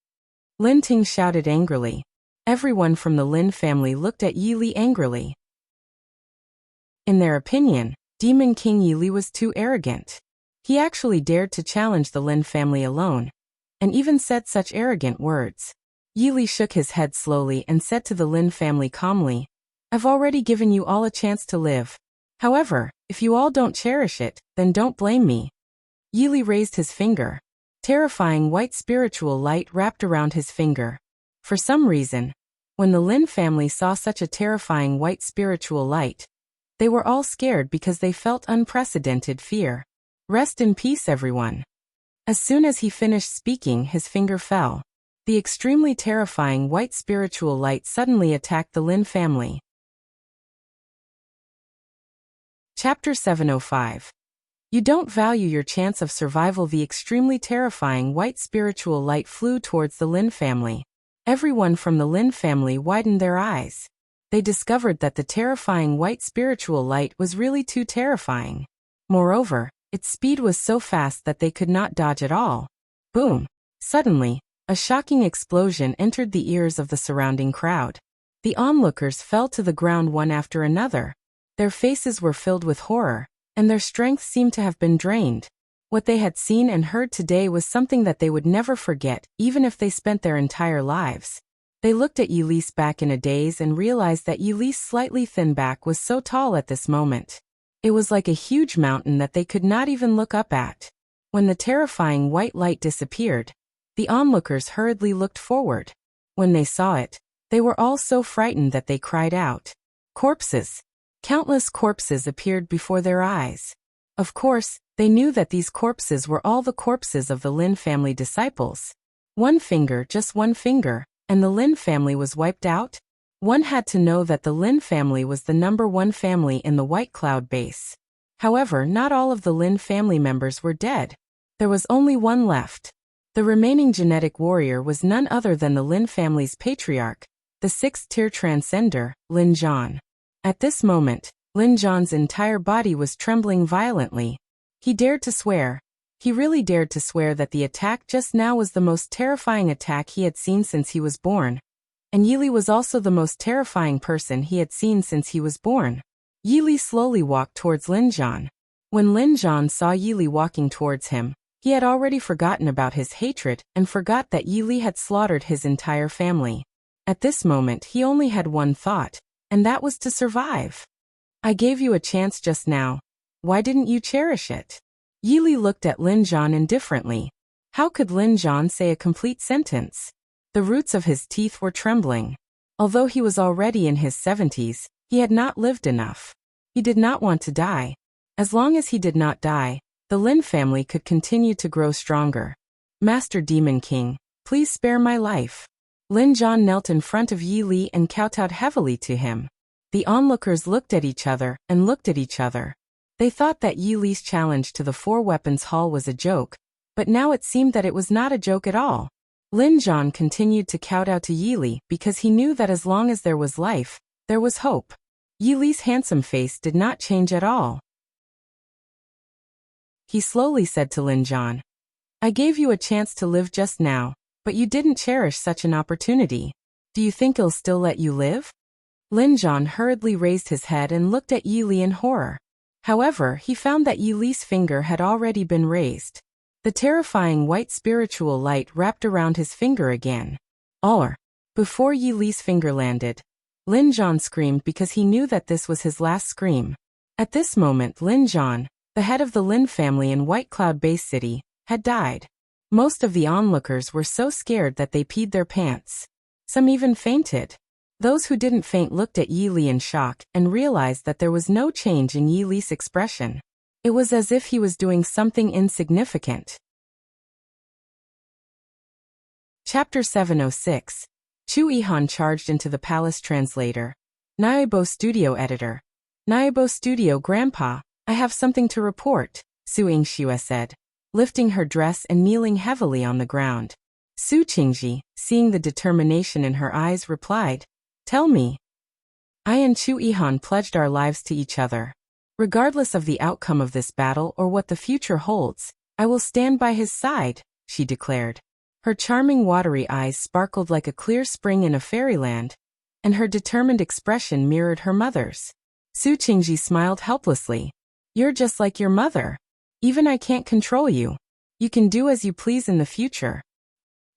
Lin Ting shouted angrily. Everyone from the Lin family looked at Yili angrily. In their opinion, Demon King Yili was too arrogant. He actually dared to challenge the Lin family alone, and even said such arrogant words. Yili shook his head slowly and said to the Lin family calmly, I've already given you all a chance to live. However, if you all don't cherish it, then don't blame me. Yili raised his finger. Terrifying white spiritual light wrapped around his finger. For some reason, when the Lin family saw such a terrifying white spiritual light, they were all scared because they felt unprecedented fear. Rest in peace, everyone. As soon as he finished speaking, his finger fell. The extremely terrifying white spiritual light suddenly attacked the Lin family. Chapter 705. You don't value your chance of survival. The extremely terrifying white spiritual light flew towards the Lin family. Everyone from the Lin family widened their eyes. They discovered that the terrifying white spiritual light was really too terrifying. Moreover, its speed was so fast that they could not dodge at all. Boom! Suddenly, a shocking explosion entered the ears of the surrounding crowd. The onlookers fell to the ground one after another. Their faces were filled with horror, and their strength seemed to have been drained. What they had seen and heard today was something that they would never forget, even if they spent their entire lives. They looked at Yili's back in a daze and realized that Yili's slightly thin back was so tall at this moment. It was like a huge mountain that they could not even look up at. When the terrifying white light disappeared, the onlookers hurriedly looked forward. When they saw it, they were all so frightened that they cried out. Corpses! Countless corpses appeared before their eyes. Of course, they knew that these corpses were all the corpses of the Lin family disciples. One finger, just one finger, and the Lin family was wiped out? One had to know that the Lin family was the #1 family in the White Cloud base. However, not all of the Lin family members were dead. There was only one left. The remaining genetic warrior was none other than the Lin family's patriarch, the 6th-tier transcender, Lin Zhan. At this moment, Lin Zhan's entire body was trembling violently. He dared to swear. He really dared to swear that the attack just now was the most terrifying attack he had seen since he was born. And Yili was also the most terrifying person he had seen since he was born. Yili slowly walked towards Lin Zhan. When Lin Zhan saw Yili walking towards him, he had already forgotten about his hatred and forgot that Yili had slaughtered his entire family. At this moment he only had one thought, and that was to survive. I gave you a chance just now. Why didn't you cherish it? Yili looked at Lin Zhan indifferently. How could Lin Zhan say a complete sentence? The roots of his teeth were trembling. Although he was already in his 70s, he had not lived enough. He did not want to die. As long as he did not die, the Lin family could continue to grow stronger. Master Demon King, please spare my life. Lin Zhan knelt in front of Yili and kowtowed heavily to him. The onlookers looked at each other and looked at each other. They thought that Yili's challenge to the 4-weapons hall was a joke, but now it seemed that it was not a joke at all. Lin Zhan continued to kowtow to Yili because he knew that as long as there was life, there was hope. Yili's handsome face did not change at all. He slowly said to Lin Zhan, I gave you a chance to live just now, but you didn't cherish such an opportunity. Do you think I'll still let you live? Lin Zhan hurriedly raised his head and looked at Yili in horror. However, he found that Yili's finger had already been raised. The terrifying white spiritual light wrapped around his finger again. Before Yili's finger landed, Lin Zhan screamed because he knew that this was his last scream. At this moment Lin Zhan, the head of the Lin family in White Cloud Base City, had died. Most of the onlookers were so scared that they peed their pants. Some even fainted. Those who didn't faint looked at Yi Li in shock and realized that there was no change in Yi Li's expression. It was as if he was doing something insignificant. Chapter 706. Chu Yihan charged into the palace. Translator. Naibo Studio Editor. Naibo Studio. Grandpa, I have something to report, Su Yingxue said, lifting her dress and kneeling heavily on the ground. Su Qingji, seeing the determination in her eyes, replied, Tell me. I and Chu Yihan pledged our lives to each other. Regardless of the outcome of this battle or what the future holds, I will stand by his side, she declared. Her charming watery eyes sparkled like a clear spring in a fairyland, and her determined expression mirrored her mother's. Su Qingji smiled helplessly. You're just like your mother. Even I can't control you. You can do as you please in the future.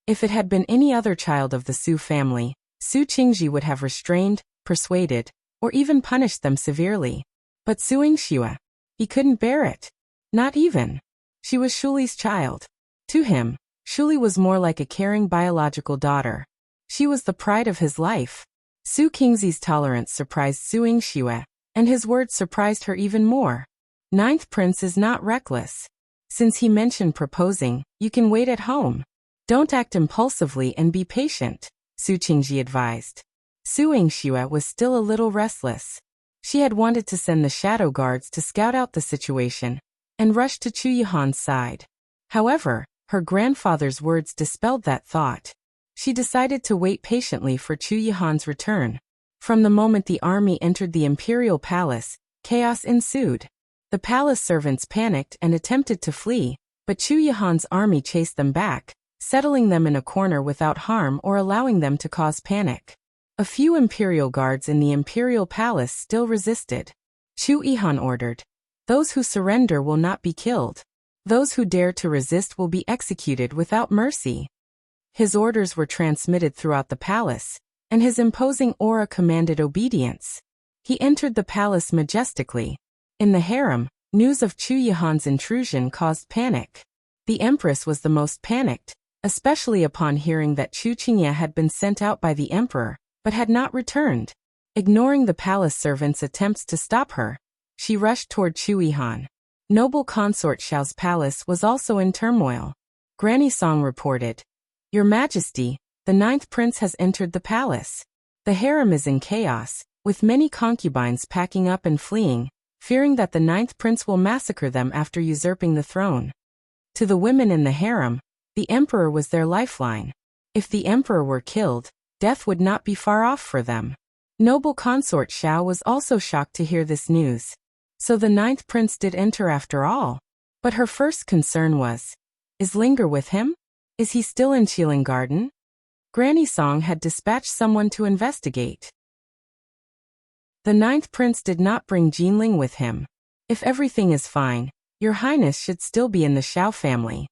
If it had been any other child of the Su family, Su Qingji would have restrained, persuaded, or even punished them severely. But Su Yingxue, he couldn't bear it. Not even. She was Shuli's child. To him, Shuli was more like a caring biological daughter. She was the pride of his life. Su Qingxi's tolerance surprised Su Yingxue, and his words surprised her even more. Ninth Prince is not reckless. Since he mentioned proposing, you can wait at home. Don't act impulsively and be patient, Su Qingji advised. Su Yingxue was still a little restless. She had wanted to send the shadow guards to scout out the situation and rush to Chu Yihan's side. However, her grandfather's words dispelled that thought. She decided to wait patiently for Chu Yihan's return. From the moment the army entered the imperial palace, chaos ensued. The palace servants panicked and attempted to flee, but Chu Yihan's army chased them back, settling them in a corner without harm or allowing them to cause panic. A few imperial guards in the imperial palace still resisted. Chu Yihan ordered, Those who surrender will not be killed. Those who dare to resist will be executed without mercy. His orders were transmitted throughout the palace, and his imposing aura commanded obedience. He entered the palace majestically. In the harem, news of Chu Yihan's intrusion caused panic. The empress was the most panicked, especially upon hearing that Chu Qingye had been sent out by the emperor, but had not returned. Ignoring the palace servants' attempts to stop her, she rushed toward Chu Yihan. Noble consort Xiao's palace was also in turmoil. Granny Song reported, Your Majesty, the ninth prince has entered the palace. The harem is in chaos, with many concubines packing up and fleeing, fearing that the ninth prince will massacre them after usurping the throne. To the women in the harem, the emperor was their lifeline. If the emperor were killed, death would not be far off for them. Noble consort Xiao was also shocked to hear this news. So the ninth prince did enter after all. But her first concern was, is Linger with him? Is he still in Qilin Garden? Granny Song had dispatched someone to investigate. The ninth prince did not bring Jinling with him. If everything is fine, Your Highness should still be in the Xiao family.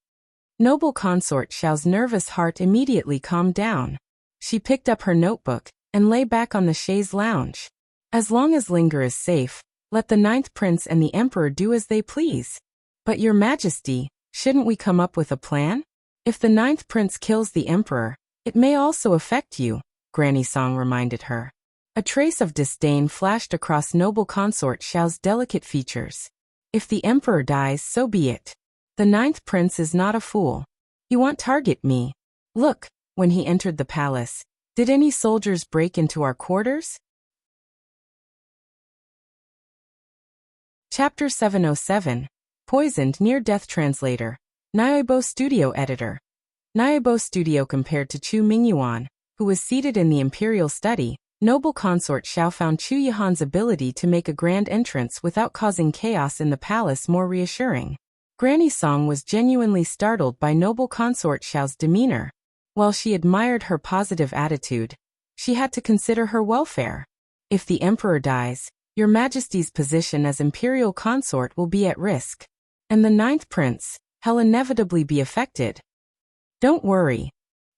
Noble consort Xiao's nervous heart immediately calmed down. She picked up her notebook and lay back on the chaise lounge. As long as Linger is safe, let the ninth prince and the emperor do as they please. But Your Majesty, shouldn't we come up with a plan? If the ninth prince kills the emperor, it may also affect you, Granny Song reminded her. A trace of disdain flashed across noble consort Xiao's delicate features. If the emperor dies, so be it. The ninth prince is not a fool. He won't target me. Look, when he entered the palace, did any soldiers break into our quarters? Chapter 707. Poisoned Near-Death. Translator. Naibo Studio Editor. Naibo Studio. Compared to Chu Mingyuan, who was seated in the imperial study, noble consort Xiao found Chu Yihan's ability to make a grand entrance without causing chaos in the palace more reassuring. Granny Song was genuinely startled by noble consort Xiao's demeanor. While she admired her positive attitude, she had to consider her welfare. If the emperor dies, Your Majesty's position as imperial consort will be at risk. And the ninth prince, he'll inevitably be affected. Don't worry.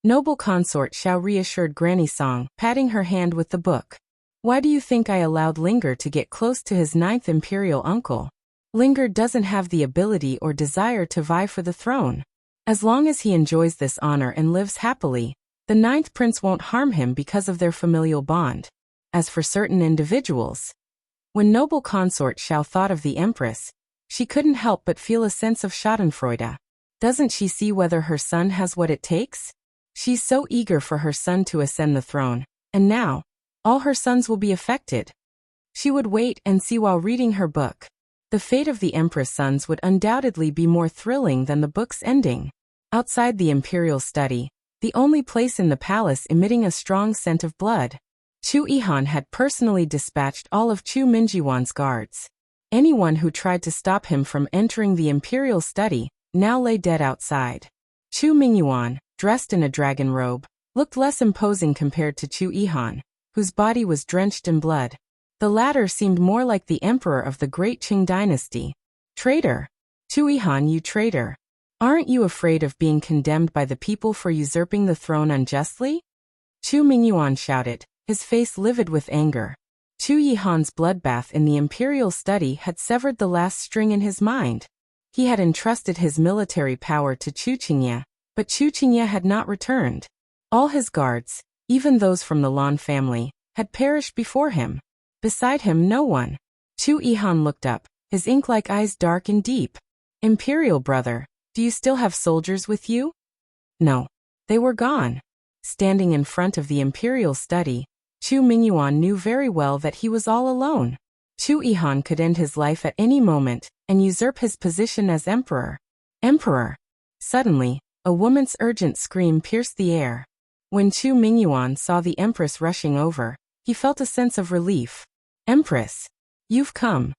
Noble consort Xiao reassured Granny Song, patting her hand with the book. Why do you think I allowed Linger to get close to his ninth imperial uncle? Linger doesn't have the ability or desire to vie for the throne. As long as he enjoys this honor and lives happily, the ninth prince won't harm him because of their familial bond. As for certain individuals, when noble consort Xiao thought of the empress, she couldn't help but feel a sense of schadenfreude. Doesn't she see whether her son has what it takes? She's so eager for her son to ascend the throne, and now, all her sons will be affected. She would wait and see while reading her book. The fate of the empress' sons would undoubtedly be more thrilling than the book's ending. Outside the imperial study, the only place in the palace emitting a strong scent of blood, Chu Yihan had personally dispatched all of Chu Mingyuan's guards. Anyone who tried to stop him from entering the imperial study now lay dead outside. Chu Mingyuan, dressed in a dragon robe, looked less imposing compared to Chu Yihan, whose body was drenched in blood. The latter seemed more like the emperor of the great Qing dynasty. Traitor! Chu Yihan, you traitor! Aren't you afraid of being condemned by the people for usurping the throne unjustly? Chu Mingyuan shouted, his face livid with anger. Chu Yihan's bloodbath in the imperial study had severed the last string in his mind. He had entrusted his military power to Chu Qingye, but Chu Qingye had not returned. All his guards, even those from the Lan family, had perished before him. Beside him no one. Chu Yihan looked up, his ink-like eyes dark and deep. Imperial brother, do you still have soldiers with you? No. They were gone. Standing in front of the imperial study, Chu Mingyuan knew very well that he was all alone. Chu Yihan could end his life at any moment and usurp his position as emperor. Emperor! Suddenly, a woman's urgent scream pierced the air. When Chu Mingyuan saw the empress rushing over, he felt a sense of relief. Empress! You've come.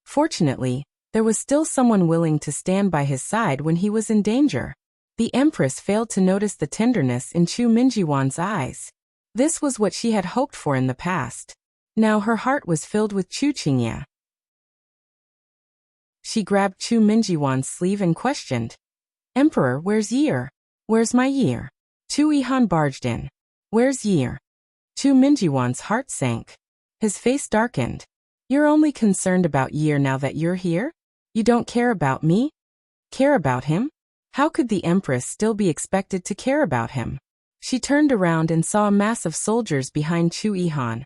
Fortunately, there was still someone willing to stand by his side when he was in danger. The empress failed to notice the tenderness in Chu Mingyuan's eyes. This was what she had hoped for in the past. Now her heart was filled with Chu Qingye. She grabbed Chu Mingyuan's sleeve and questioned, Emperor, where's Year? Where's my Year? Chu Yihan barged in. Where's Year? Chu Mingyuan's heart sank. His face darkened. You're only concerned about Year now that you're here? You don't care about me? Care about him? How could the empress still be expected to care about him? She turned around and saw a mass of soldiers behind Chu Yihan,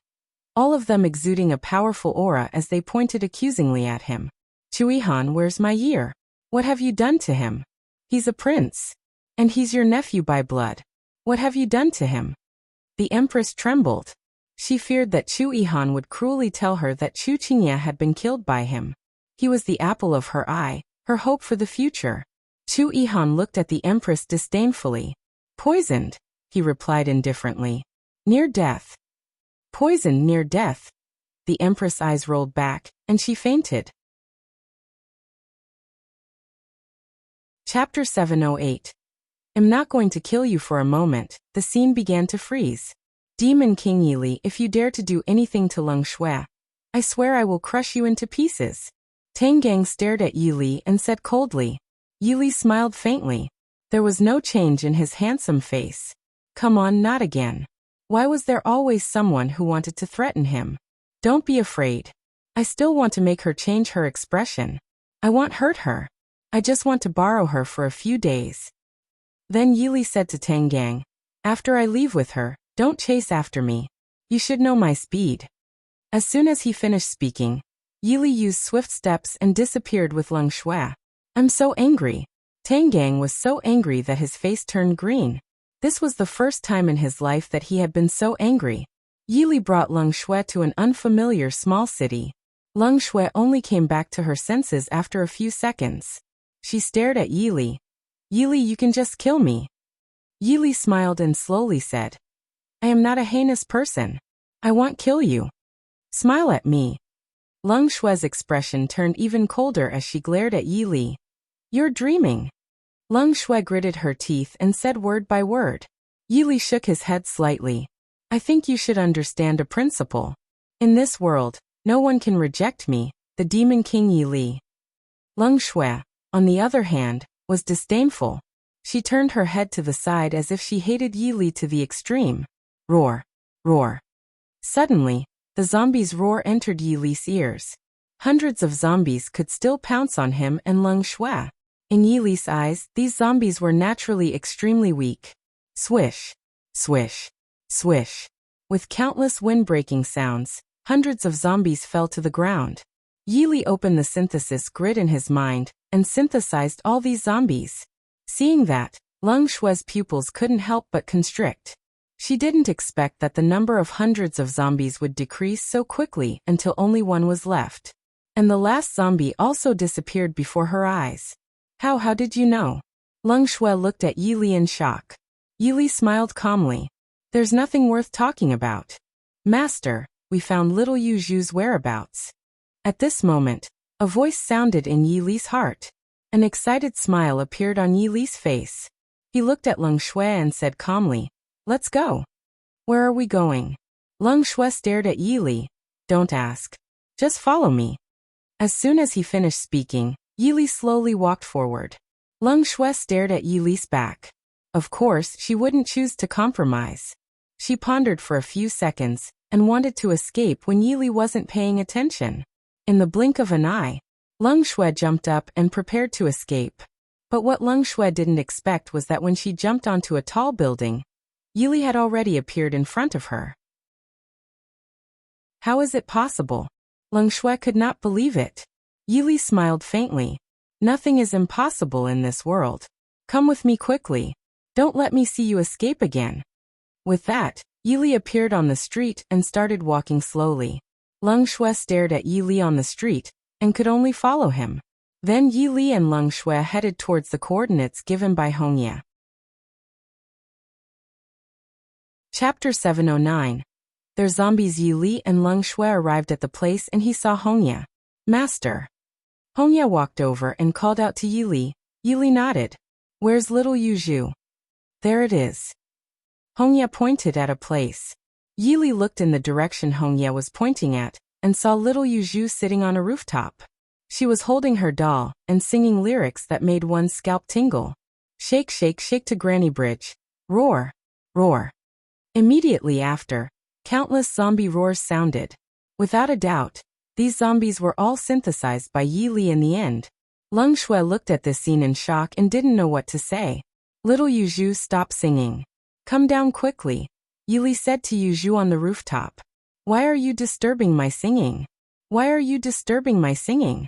all of them exuding a powerful aura as they pointed accusingly at him. Chu Yihan, where's my Year? What have you done to him? He's a prince. And he's your nephew by blood. What have you done to him? The empress trembled. She feared that Chu Yihan would cruelly tell her that Chu Qingye had been killed by him. He was the apple of her eye, her hope for the future. Chu Yihan looked at the empress disdainfully. Poisoned, he replied indifferently. Near death. Poisoned near death. The empress' eyes rolled back, and she fainted. Chapter 708. I'm not going to kill you for a moment. The scene began to freeze. Demon King Yili, if you dare to do anything to Leng Shui, I swear I will crush you into pieces. Tang Gang stared at Yili and said coldly. Yili smiled faintly. There was no change in his handsome face. Come on, not again. Why was there always someone who wanted to threaten him? Don't be afraid. I still want to make her change her expression. I won't hurt her. I just want to borrow her for a few days. Then Yili said to Tang Gang, after I leave with her, don't chase after me. You should know my speed. As soon as he finished speaking, Yili used swift steps and disappeared with Leng Shui. I'm so angry. Tang Gang was so angry that his face turned green. This was the first time in his life that he had been so angry. Yili brought Leng Shui to an unfamiliar small city. Leng Shui only came back to her senses after a few seconds. She stared at Yili. Yili, you can just kill me. Yili smiled and slowly said, I am not a heinous person. I won't kill you. Smile at me. Leng Shui's expression turned even colder as she glared at Yili. You're dreaming. Leng Shui gritted her teeth and said word by word. Yili shook his head slightly. I think you should understand a principle. In this world, no one can reject me, the Demon King Yili. Leng Shui, on the other hand, was disdainful. She turned her head to the side as if she hated Yili to the extreme. Roar. Roar. Suddenly, the zombies' roar entered Yili's ears. Hundreds of zombies could still pounce on him and Leng Shui. In Yi Li's eyes, these zombies were naturally extremely weak. Swish, swish, swish. With countless wind-breaking sounds, hundreds of zombies fell to the ground. Yi Li opened the synthesis grid in his mind and synthesized all these zombies. Seeing that, Leng Shue's pupils couldn't help but constrict. She didn't expect that the number of hundreds of zombies would decrease so quickly until only one was left. And the last zombie also disappeared before her eyes. How did you know? Leng Shui looked at Yi Li in shock. Yi Li smiled calmly. There's nothing worth talking about. Master, we found little Yu Zhu's whereabouts. At this moment, a voice sounded in Yi Li's heart. An excited smile appeared on Yi Li's face. He looked at Leng Shui and said calmly, "Let's go." "Where are we going?" Leng Shui stared at Yi Li. "Don't ask. Just follow me." As soon as he finished speaking, Yi Li slowly walked forward. Leng Shui stared at Yi Li's back. Of course, she wouldn't choose to compromise. She pondered for a few seconds and wanted to escape when Yi Li wasn't paying attention. In the blink of an eye, Leng Shui jumped up and prepared to escape. But what Leng Shui didn't expect was that when she jumped onto a tall building, Yi Li had already appeared in front of her. How is it possible? Leng Shui could not believe it. Yi Li smiled faintly. Nothing is impossible in this world. Come with me quickly. Don't let me see you escape again. With that, Yi Li appeared on the street and started walking slowly. Leng Shui stared at Yi Li on the street and could only follow him. Then Yi Li and Leng Shui headed towards the coordinates given by Hongya. Chapter 709. Their zombies. Yi Li and Leng Shui arrived at the place and he saw Hongya. "Master." Hongya walked over and called out to Yi Li. Yi Li nodded. "Where's little Yu Zhu?" "There it is." Hongya pointed at a place. Yi Li looked in the direction Hongya was pointing at and saw little Yu Zhu sitting on a rooftop. She was holding her doll and singing lyrics that made one's scalp tingle. "Shake, shake, shake to Granny Bridge. Roar, roar." Immediately after, countless zombie roars sounded. Without a doubt, these zombies were all synthesized by Yi Li in the end. Leng Shui looked at this scene in shock and didn't know what to say. Little Yu Zhu stopped singing. "Come down quickly," Yi Li said to Yu Zhu on the rooftop. "Why are you disturbing my singing? Why are you disturbing my singing?"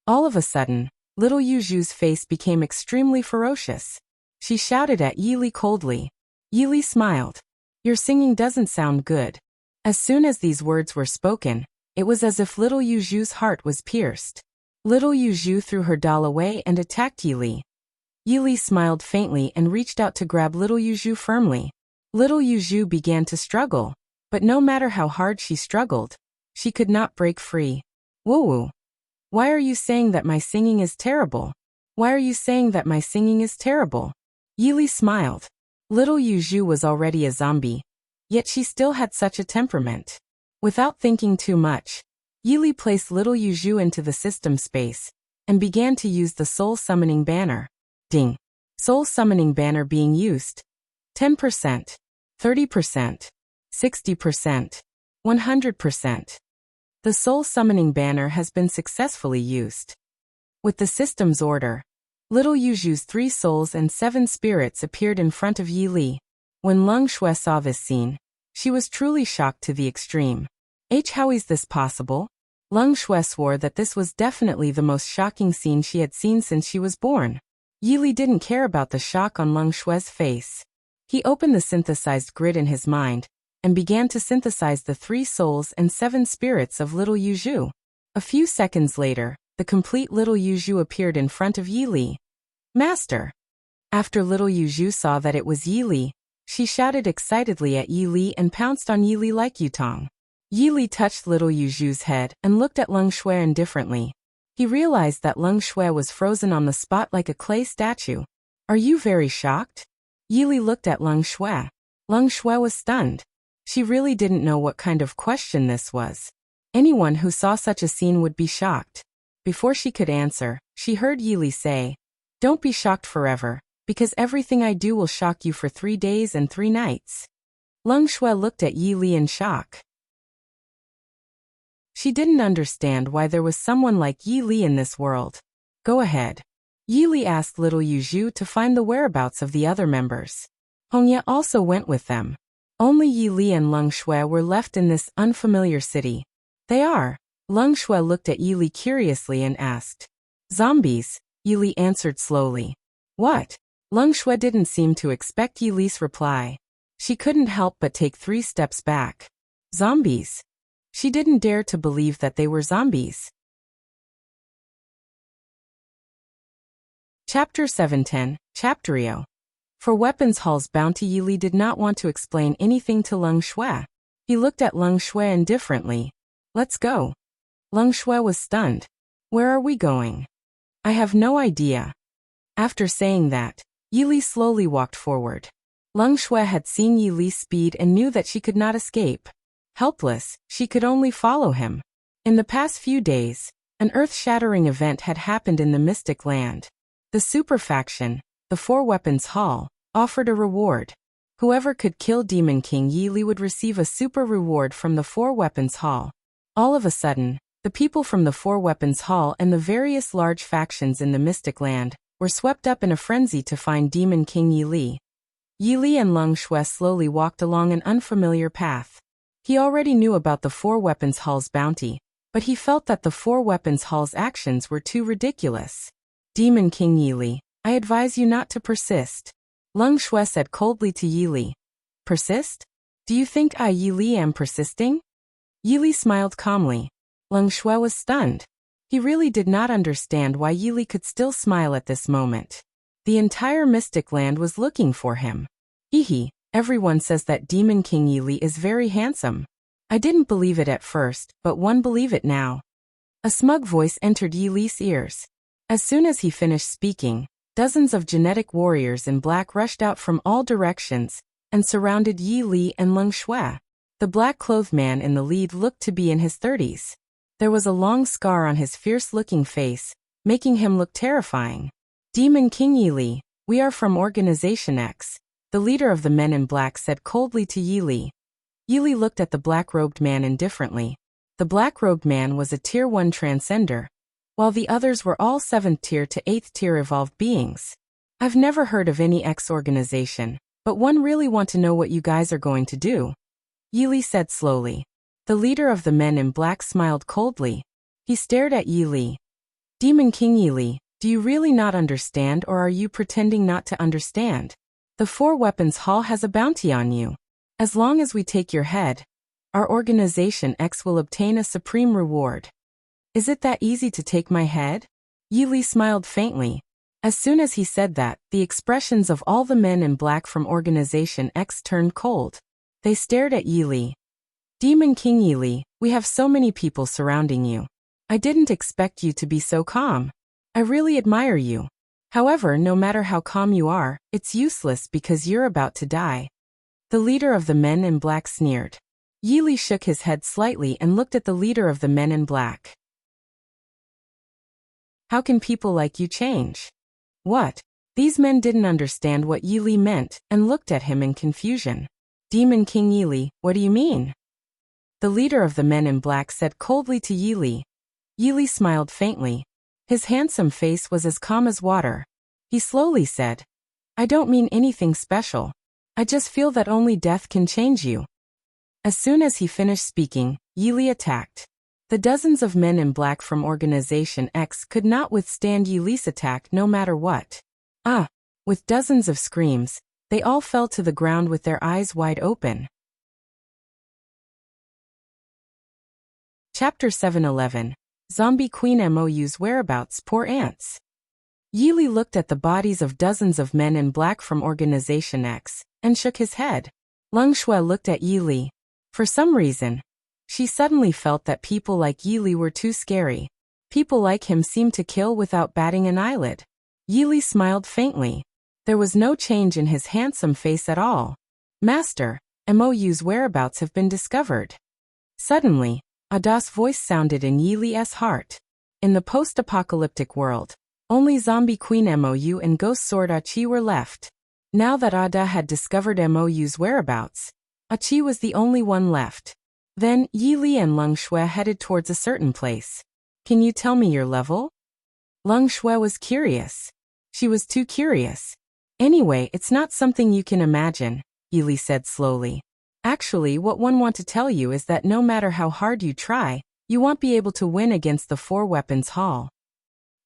All of a sudden, little Yu Zhu's face became extremely ferocious. She shouted at Yi Li coldly. Yi Li smiled. "Your singing doesn't sound good." As soon as these words were spoken, it was as if little Yu Zhu's heart was pierced. Little Yu Zhu threw her doll away and attacked Yi Li. Yi Li smiled faintly and reached out to grab little Yu Zhu firmly. Little Yu Zhu began to struggle, but no matter how hard she struggled, she could not break free. "Woo-woo. Why are you saying that my singing is terrible? Why are you saying that my singing is terrible?" Yi Li smiled. Little Yu Zhu was already a zombie, yet she still had such a temperament. Without thinking too much, Yi Li placed little Yu Zhu into the system space and began to use the soul summoning banner. Ding. Soul summoning banner being used. 10%, 30%, 60%, 100%. The soul summoning banner has been successfully used. With the system's order, little Yu Zhu's 3 souls and 7 spirits appeared in front of Yi Li. When Leng Shui saw this scene, she was truly shocked to the extreme. How is this possible? Leng Shui swore that this was definitely the most shocking scene she had seen since she was born. Yi Li didn't care about the shock on Leng Shui's face. He opened the synthesized grid in his mind and began to synthesize the 3 souls and 7 spirits of little Yu Zhu. A few seconds later, the complete little Yu Zhu appeared in front of Yi Li. "Master!" After little Yu Zhu saw that it was Yi Li, she shouted excitedly at Yi Li and pounced on Yi Li like Yutong. Yi Li touched little Yu Zhu's head and looked at Leng Shui indifferently. He realized that Leng Shui was frozen on the spot like a clay statue. "Are you very shocked?" Yi Li looked at Leng Shui. Leng Shui was stunned. She really didn't know what kind of question this was. Anyone who saw such a scene would be shocked. Before she could answer, she heard Yi Li say, "Don't be shocked forever, because everything I do will shock you for 3 days and 3 nights." Leng Shui looked at Yi Li in shock. She didn't understand why there was someone like Yi Li in this world. "Go ahead. Yili asked little Yu Zhu to find the whereabouts of the other members. Hongye also went with them. Only Yi Li and Leng Shui were left in this unfamiliar city. They are. Leng Shui looked at Yi Li curiously and asked. Zombies, Yi Li answered slowly. What? Leng Shui didn't seem to expect Yi Li's reply. She couldn't help but take 3 steps back. Zombies? She didn't dare to believe that they were zombies. Chapter 710, Chapterio. For Weapons Hall's bounty, Yi Li did not want to explain anything to Leng Shui. He looked at Leng Shui indifferently. Let's go. Leng Shui was stunned. Where are we going? I have no idea. After saying that, Yi Li slowly walked forward. Leng Shui had seen Yi Li's speed and knew that she could not escape. Helpless, she could only follow him. In the past few days, an earth-shattering event had happened in the Mystic Land. The super faction, the 4 Weapons Hall, offered a reward. Whoever could kill Demon King Yi Li would receive a super reward from the 4 Weapons Hall. All of a sudden, the people from the 4 Weapons Hall and the various large factions in the Mystic Land were swept up in a frenzy to find Demon King Yi Li. Yi Li and Leng Shui slowly walked along an unfamiliar path. He already knew about the 4 Weapons Hall's bounty, but he felt that the 4 Weapons Hall's actions were too ridiculous. Demon King Yi Li, I advise you not to persist. Leng Shui said coldly to Yi Li. Persist? Do you think I Yi Li am persisting? Yi Li smiled calmly. Leng Shui was stunned. He really did not understand why Yi Li could still smile at this moment. The entire Mystic Land was looking for him. Hehe, everyone says that Demon King Yi Li is very handsome. I didn't believe it at first, but one believe it now. A smug voice entered Yi Li's ears. As soon as he finished speaking, dozens of genetic warriors in black rushed out from all directions and surrounded Yi Li and Leng Shui. The black-clothed man in the lead looked to be in his 30s. There was a long scar on his fierce-looking face, making him look terrifying. Demon King Yi Li, we are from Organization X, the leader of the men in black said coldly to Yi Li. Yi Li looked at the black-robed man indifferently. The black-robed man was a Tier 1 transcender, while the others were all 7th tier to 8th tier evolved beings. I've never heard of any X organization, but one really want to know what you guys are going to do. Yi Li said slowly. The leader of the men in black smiled coldly. He stared at Yi Li. Demon King Yi Li, do you really not understand or are you pretending not to understand? The 4 Weapons Hall has a bounty on you. As long as we take your head, our Organization X will obtain a supreme reward. Is it that easy to take my head? Yi Li smiled faintly. As soon as he said that, the expressions of all the men in black from Organization X turned cold. They stared at Yi Li. Demon King Yi Li, we have so many people surrounding you. I didn't expect you to be so calm. I really admire you. However, no matter how calm you are, it's useless because you're about to die. The leader of the men in black sneered. Yi Li shook his head slightly and looked at the leader of the men in black. How can people like you change? What? These men didn't understand what Yi Li meant and looked at him in confusion. Demon King Yi Li, what do you mean? The leader of the men in black said coldly to Yi Li. Yi Li smiled faintly. His handsome face was as calm as water. He slowly said, I don't mean anything special. I just feel that only death can change you. As soon as he finished speaking, Yi Li attacked. The dozens of men in black from Organization X could not withstand Yi Li's attack no matter what. Ah! With dozens of screams, they all fell to the ground with their eyes wide open. Chapter 711. Zombie Queen MOU's whereabouts. Poor ants. Yi Li looked at the bodies of dozens of men in black from Organization X, and shook his head. Leng Shui looked at Yi Li. For some reason, she suddenly felt that people like Yi Li were too scary. People like him seemed to kill without batting an eyelid. Yi Li smiled faintly. There was no change in his handsome face at all. Master, MOU's whereabouts have been discovered. Suddenly, Ada's voice sounded in Yi Li's heart. In the post-apocalyptic world, only Zombie Queen MOU and Ghost Sword Achi were left. Now that Ada had discovered MOU's whereabouts, Achi was the only one left. Then, Yi Li and Leng Shui headed towards a certain place. Can you tell me your level? Leng Shui was curious. She was too curious. Anyway, it's not something you can imagine, Yili said slowly. Actually, what one want to tell you is that no matter how hard you try, you won't be able to win against the Four Weapons Hall.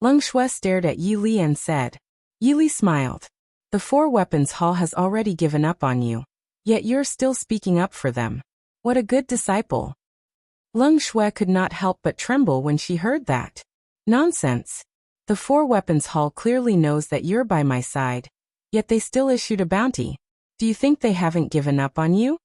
Leng Shui stared at Yili and said. Yili smiled. The Four Weapons Hall has already given up on you. Yet you're still speaking up for them. What a good disciple. Leng Shui could not help but tremble when she heard that. Nonsense. The Four Weapons Hall clearly knows that you're by my side. Yet they still issued a bounty. Do you think they haven't given up on you?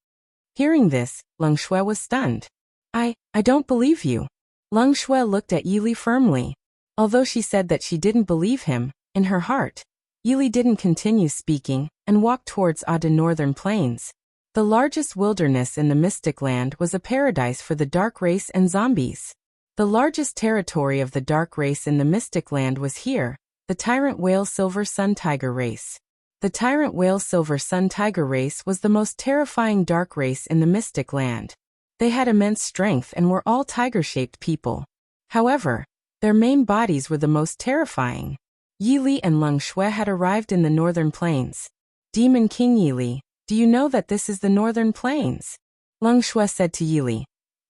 Hearing this, Leng Shui was stunned. I don't believe you. Leng Shui looked at Yili firmly. Although she said that she didn't believe him, in her heart, Yili didn't continue speaking and walked towards the northern plains. The largest wilderness in the Mystic Land was a paradise for the dark race and zombies. The largest territory of the dark race in the Mystic Land was here, the Tyrant Whale Silver Sun Tiger race. The Tyrant Whale Silver Sun Tiger race was the most terrifying dark race in the Mystic Land. They had immense strength and were all tiger-shaped people. However, their main bodies were the most terrifying. Yili and Leng Shui had arrived in the northern plains. Demon King Yili, do you know that this is the northern plains? Leng Shui said to Yili.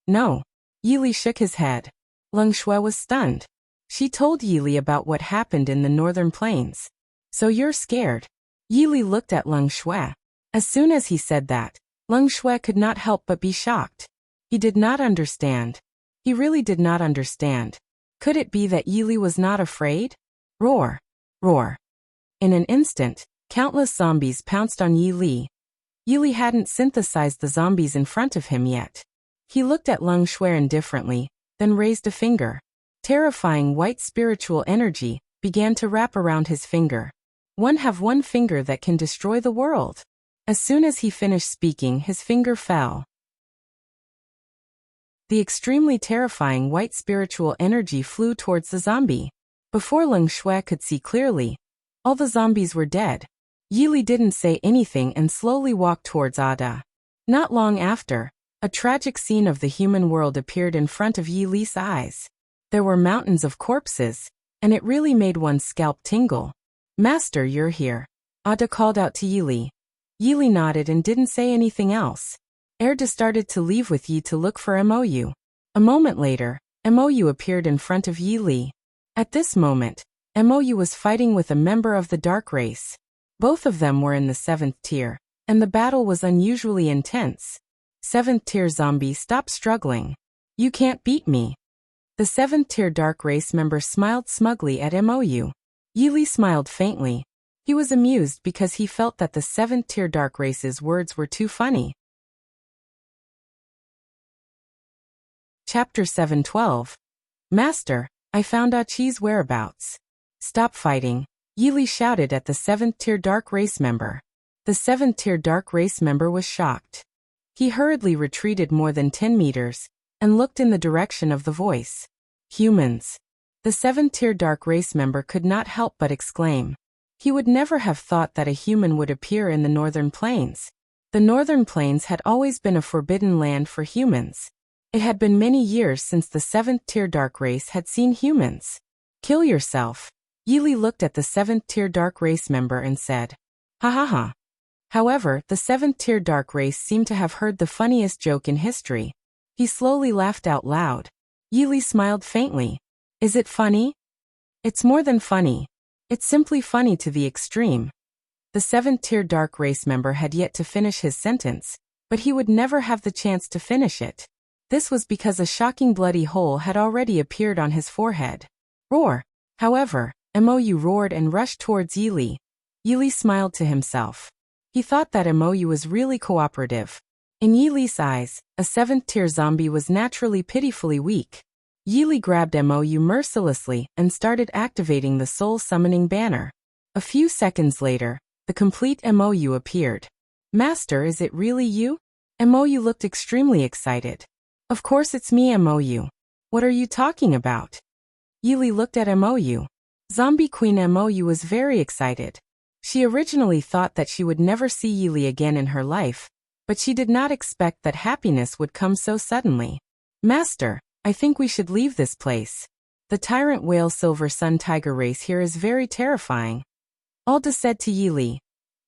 No. Yili shook his head. Leng Shui was stunned. She told Yili about what happened in the northern plains. So you're scared? Yili looked at Leng Shui. As soon as he said that, Leng Shui could not help but be shocked. He did not understand. He really did not understand. Could it be that Yili was not afraid? Roar! Roar! In an instant, countless zombies pounced on Yili. Yili hadn't synthesized the zombies in front of him yet. He looked at Leng Shui indifferently, then raised a finger. Terrifying white spiritual energy began to wrap around his finger. One finger that can destroy the world. As soon as he finished speaking, his finger fell. The extremely terrifying white spiritual energy flew towards the zombie. Before Leng Shui could see clearly, all the zombies were dead. Yili didn't say anything and slowly walked towards Ada. Not long after, a tragic scene of the human world appeared in front of Yili's eyes. There were mountains of corpses, and it really made one's scalp tingle. Master, you're here. Ada called out to Yili. Yili nodded and didn't say anything else. Erda started to leave with Yi to look for Mou. A moment later, Mou appeared in front of Yili. At this moment, Mou was fighting with a member of the dark race. Both of them were in the 7th tier, and the battle was unusually intense. 7th tier zombie, stop struggling. You can't beat me. The 7th tier dark race member smiled smugly at Mou. Yili smiled faintly. He was amused because he felt that the 7th tier dark race's words were too funny. Chapter 7:12. Master, I found Achi's whereabouts. Stop fighting, Yili shouted at the 7th tier dark race member. The 7th tier dark race member was shocked. He hurriedly retreated more than 10 meters and looked in the direction of the voice. Humans. The 7th tier dark race member could not help but exclaim. He would never have thought that a human would appear in the northern plains. The northern plains had always been a forbidden land for humans. It had been many years since the 7th tier dark race had seen humans. Kill yourself. Yili looked at the 7th tier dark race member and said, ha ha ha. However, the 7th tier dark race seemed to have heard the funniest joke in history. He slowly laughed out loud. Yili smiled faintly. Is it funny? It's more than funny. It's simply funny to the extreme. The 7th tier dark race member had yet to finish his sentence, but he would never have the chance to finish it. This was because a shocking bloody hole had already appeared on his forehead. Roar! However, Mou roared and rushed towards Yili. Yili smiled to himself. He thought that Mou was really cooperative. In Yili's eyes, a 7th tier zombie was naturally pitifully weak. Yili grabbed Mou mercilessly and started activating the soul summoning banner. A few seconds later, the complete Mou appeared. Master, is it really you? Mou looked extremely excited. Of course it's me, Mou. What are you talking about? Yili looked at Mou. Zombie Queen Mou was very excited. She originally thought that she would never see Yili again in her life, but she did not expect that happiness would come so suddenly. Master, I think we should leave this place. The Tyrant Whale Silver Sun Tiger race here is very terrifying. Alda said to Yili.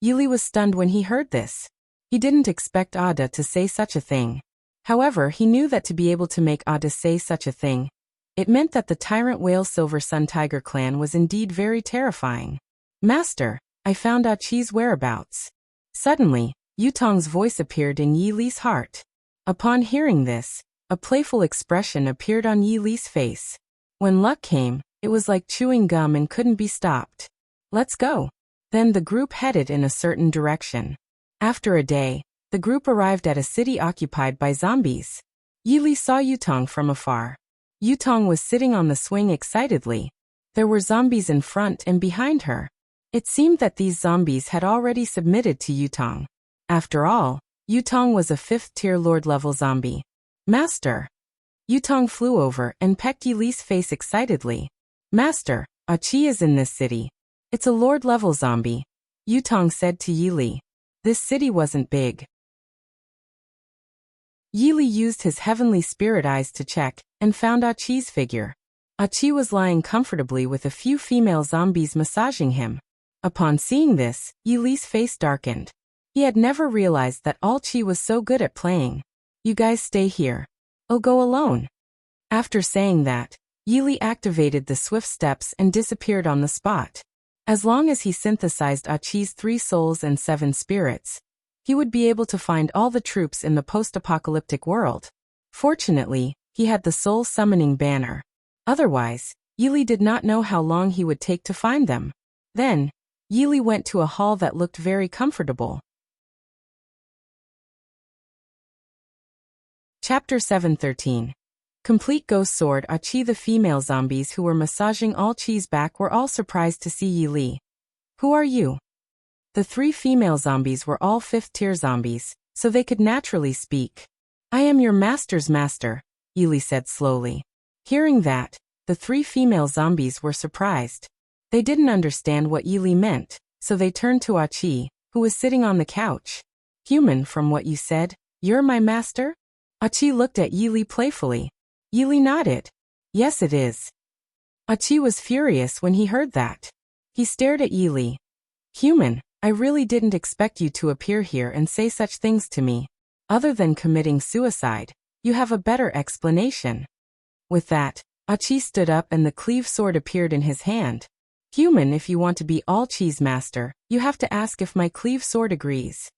Yili was stunned when he heard this. He didn't expect Alda to say such a thing. However, he knew that to be able to make Alda say such a thing, it meant that the tyrant whale Silver Sun Tiger clan was indeed very terrifying. Master, I found Achi's whereabouts. Suddenly, Yutong's voice appeared in Yili's heart. Upon hearing this, a playful expression appeared on Yili's face. When luck came, it was like chewing gum and couldn't be stopped. Let's go. Then the group headed in a certain direction. After a day, the group arrived at a city occupied by zombies. Yili saw Yutong from afar. Yutong was sitting on the swing excitedly. There were zombies in front and behind her. It seemed that these zombies had already submitted to Yutong. After all, Yutong was a 5th-tier Lord-level zombie. Master! Yutong flew over and pecked Yili's face excitedly. Master, Achi is in this city. It's a Lord-level zombie. Yutong said to Yili. This city wasn't big. Yili used his heavenly spirit eyes to check, and found Achi's figure. Achi was lying comfortably with a few female zombies massaging him. Upon seeing this, Yili's face darkened. He had never realized that Achi was so good at playing. You guys stay here. I'll go alone. After saying that, Yili activated the swift steps and disappeared on the spot. As long as he synthesized Achi's 3 souls and 7 spirits, he would be able to find all the troops in the post-apocalyptic world. Fortunately, he had the soul summoning banner. Otherwise, Yili did not know how long he would take to find them. Then, Yili went to a hall that looked very comfortable. Chapter 713. Complete Ghost Sword. Achi. The female zombies who were massaging Achi's back were all surprised to see Yili. Who are you? The 3 female zombies were all 5th-tier zombies, so they could naturally speak. I am your master's master, Yili said slowly. Hearing that, the 3 female zombies were surprised. They didn't understand what Yili meant, so they turned to Achi, who was sitting on the couch. Human, from what you said, you're my master? Achi looked at Yili playfully. Yili nodded. Yes, it is. Achi was furious when he heard that. He stared at Yili. Human, I really didn't expect you to appear here and say such things to me. Other than committing suicide, you have a better explanation. With that, Achi stood up and the cleave sword appeared in his hand. Human, if you want to be Achi's master, you have to ask if my cleave sword agrees.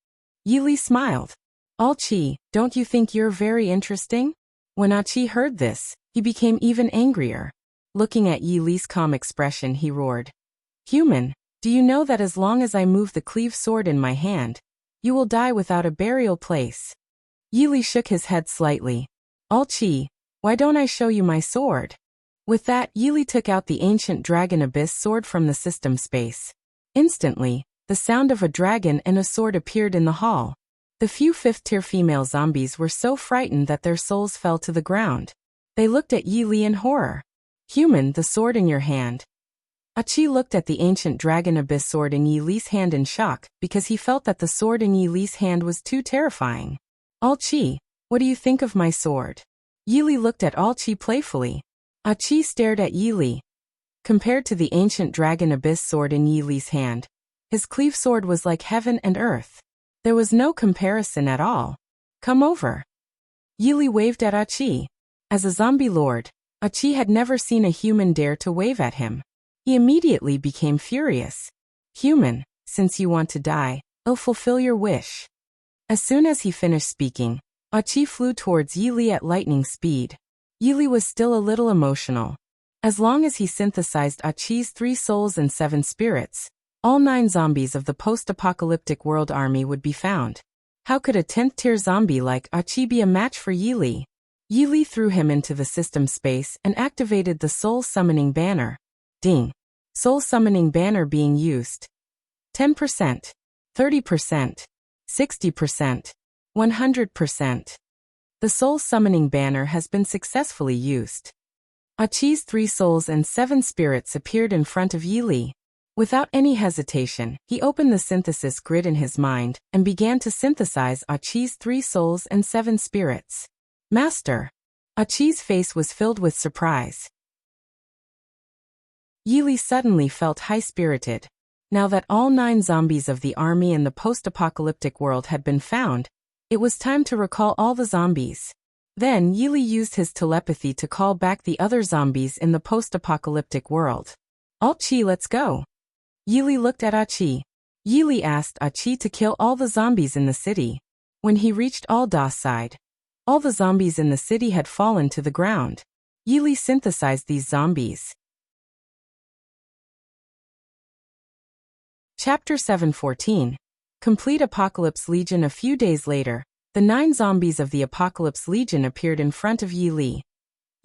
Yili smiled. Achi, don't you think you're very interesting? When Achi heard this, he became even angrier. Looking at Yili's calm expression, he roared. Human, do you know that as long as I move the cleave sword in my hand, you will die without a burial place? Yili shook his head slightly. Achi, why don't I show you my sword? With that, Yili took out the ancient dragon abyss sword from the system space. Instantly, the sound of a dragon and a sword appeared in the hall. The few 5th-tier female zombies were so frightened that their souls fell to the ground. They looked at Yili in horror. Human, the sword in your hand. Achi looked at the ancient dragon abyss sword in Yili's hand in shock, because he felt that the sword in Yili's hand was too terrifying. Achi, what do you think of my sword? Yili looked at Achi playfully. Achi stared at Yili. Compared to the ancient dragon abyss sword in Yili's hand, his cleave sword was like heaven and earth. There was no comparison at all. Come over. Yili waved at Achi. As a zombie lord, Achi had never seen a human dare to wave at him. He immediately became furious. Human, since you want to die, I'll fulfill your wish. As soon as he finished speaking, Achi flew towards Yili at lightning speed. Yili was still a little emotional. As long as he synthesized Achi's 3 souls and 7 spirits, all 9 zombies of the post-apocalyptic world army would be found. How could a 10th-tier zombie like Achi be a match for Yili? Yili threw him into the system space and activated the soul summoning banner. Ding. Soul summoning banner being used. 10%, 30%, 60%, 100%. The soul summoning banner has been successfully used. Achi's 3 souls and 7 spirits appeared in front of Yili. Without any hesitation, he opened the synthesis grid in his mind and began to synthesize Achi's 3 souls and 7 spirits. Master! Achi's face was filled with surprise. Yili suddenly felt high-spirited. Now that all 9 zombies of the army and the post-apocalyptic world had been found, it was time to recall all the zombies. Then Yili used his telepathy to call back the other zombies in the post-apocalyptic world. Alt-Chi, let's go. Yili looked at Achi. Yili asked Achi to kill all the zombies in the city. When he reached Alda's side, all the zombies in the city had fallen to the ground. Yili synthesized these zombies. Chapter 7:14. Complete Apocalypse Legion. A few days later, the 9 zombies of the Apocalypse Legion appeared in front of Yili.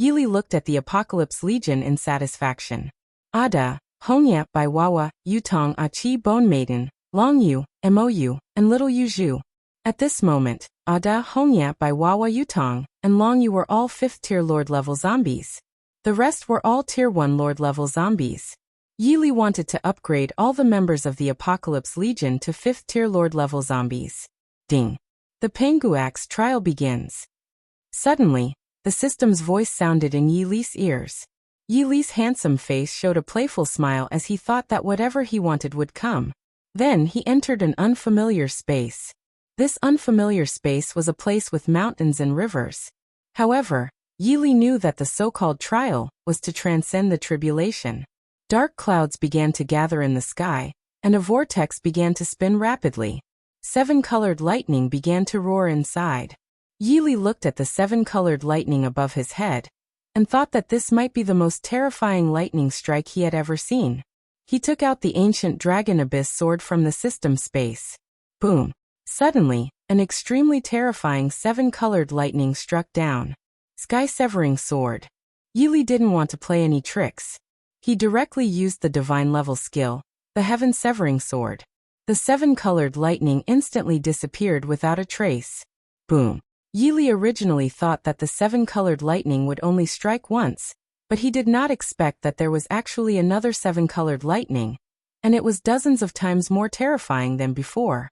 Yili looked at the Apocalypse Legion in satisfaction. Ada, Hongya, Bai Wawa, Yutong, Achi, Bone Maiden, Long Yu, Mou, and Little Yu Zhu. At this moment, Ada, Hongya, Bai Wawa, Yutong, and Long Yu were all 5th-tier Lord-level zombies. The rest were all Tier 1 Lord-level zombies. Yili wanted to upgrade all the members of the Apocalypse Legion to 5th-tier Lord-level zombies. Ding! The Penguax trial begins. Suddenly, the system's voice sounded in Yili's ears. Yili's handsome face showed a playful smile as he thought that whatever he wanted would come. Then he entered an unfamiliar space. This unfamiliar space was a place with mountains and rivers. However, Yili knew that the so-called trial was to transcend the tribulation. Dark clouds began to gather in the sky, and a vortex began to spin rapidly. 7-colored lightning began to roar inside. Yili looked at the 7-colored lightning above his head, and thought that this might be the most terrifying lightning strike he had ever seen. He took out the ancient Dragon Abyss sword from the system space. Boom! Suddenly, an extremely terrifying 7-colored lightning struck down. Sky-severing sword. Yili didn't want to play any tricks. He directly used the divine level skill, the heaven-severing sword. The 7-colored lightning instantly disappeared without a trace. Boom! Yili originally thought that the 7-colored lightning would only strike once, but he did not expect that there was actually another 7-colored lightning, and it was dozens of times more terrifying than before.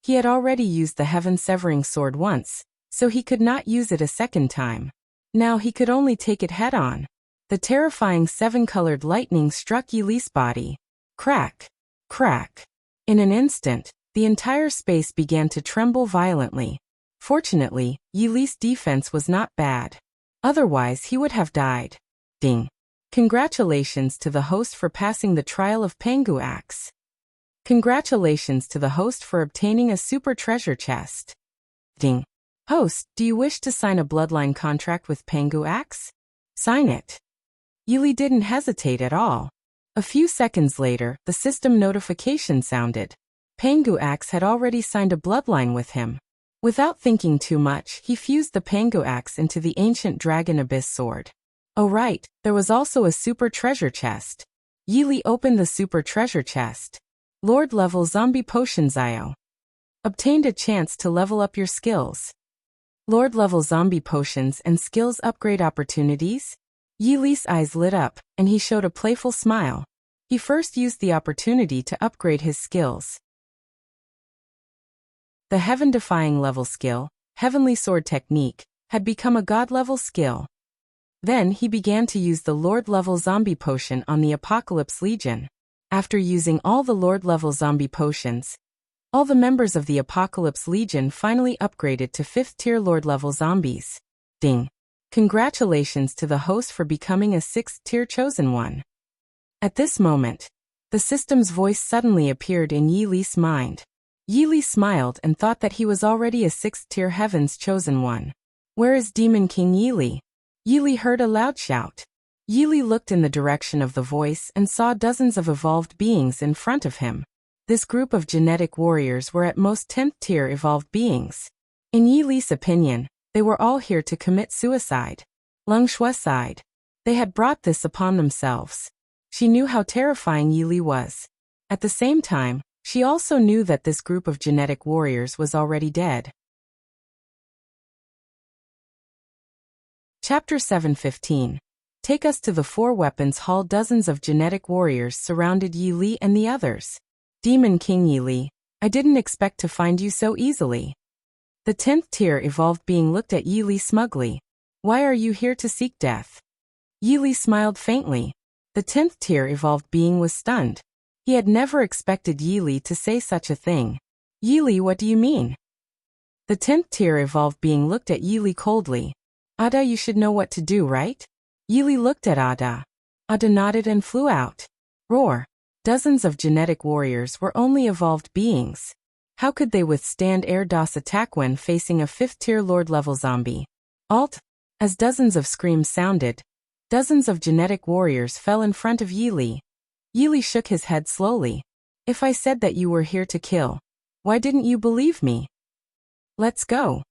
He had already used the heaven-severing sword once, so he could not use it a second time. Now he could only take it head-on. The terrifying 7-colored lightning struck Yili's body. Crack! Crack! In an instant, the entire space began to tremble violently. Fortunately, Yili's defense was not bad. Otherwise he would have died. Ding! Congratulations to the host for passing the trial of Penguax. Congratulations to the host for obtaining a super treasure chest. Ding! Host, do you wish to sign a bloodline contract with Penguax? Sign it. Yili didn't hesitate at all. A few seconds later, the system notification sounded. Penguax had already signed a bloodline with him. Without thinking too much, he fused the Penguax into the ancient Dragon Abyss sword. Oh right, there was also a super treasure chest. Yili opened the super treasure chest. Lord level zombie potions IO. Obtained a chance to level up your skills. Lord level zombie potions and skills upgrade opportunities? Yili's eyes lit up, and he showed a playful smile. He first used the opportunity to upgrade his skills. The heaven-defying level skill, Heavenly Sword Technique, had become a god-level skill. Then he began to use the Lord-level zombie potion on the Apocalypse Legion. After using all the Lord-level zombie potions, all the members of the Apocalypse Legion finally upgraded to 5th-tier Lord-level zombies. Ding! Congratulations to the host for becoming a 6th-tier Chosen One. At this moment, the system's voice suddenly appeared in Yili's mind. Yili smiled and thought that he was already a 6th-tier Heaven's Chosen One. Where is Demon King Yili? Yili heard a loud shout. Yili looked in the direction of the voice and saw dozens of evolved beings in front of him. This group of genetic warriors were at most 10th-tier evolved beings. In Yili's opinion, they were all here to commit suicide. Leng Shuai sighed. They had brought this upon themselves. She knew how terrifying Yili was. At the same time, she also knew that this group of genetic warriors was already dead. Chapter 7:15. Take us to the 4 weapons hall. Dozens of genetic warriors surrounded Yili and the others. Demon King Yili, I didn't expect to find you so easily. The 10th-tier evolved being looked at Yili smugly. Why are you here to seek death? Yili smiled faintly. The 10th-tier evolved being was stunned. He had never expected Yili to say such a thing. Yili, what do you mean? The 10th tier evolved being looked at Yili coldly. Ada, you should know what to do, right? Yili looked at Ada. Ada nodded and flew out. Roar. Dozens of genetic warriors were only evolved beings. How could they withstand air DOS attack when facing a 5th tier Lord level zombie? Alt. As dozens of screams sounded, dozens of genetic warriors fell in front of Yili. Yili shook his head slowly. If I said that you were here to kill, why didn't you believe me? Let's go.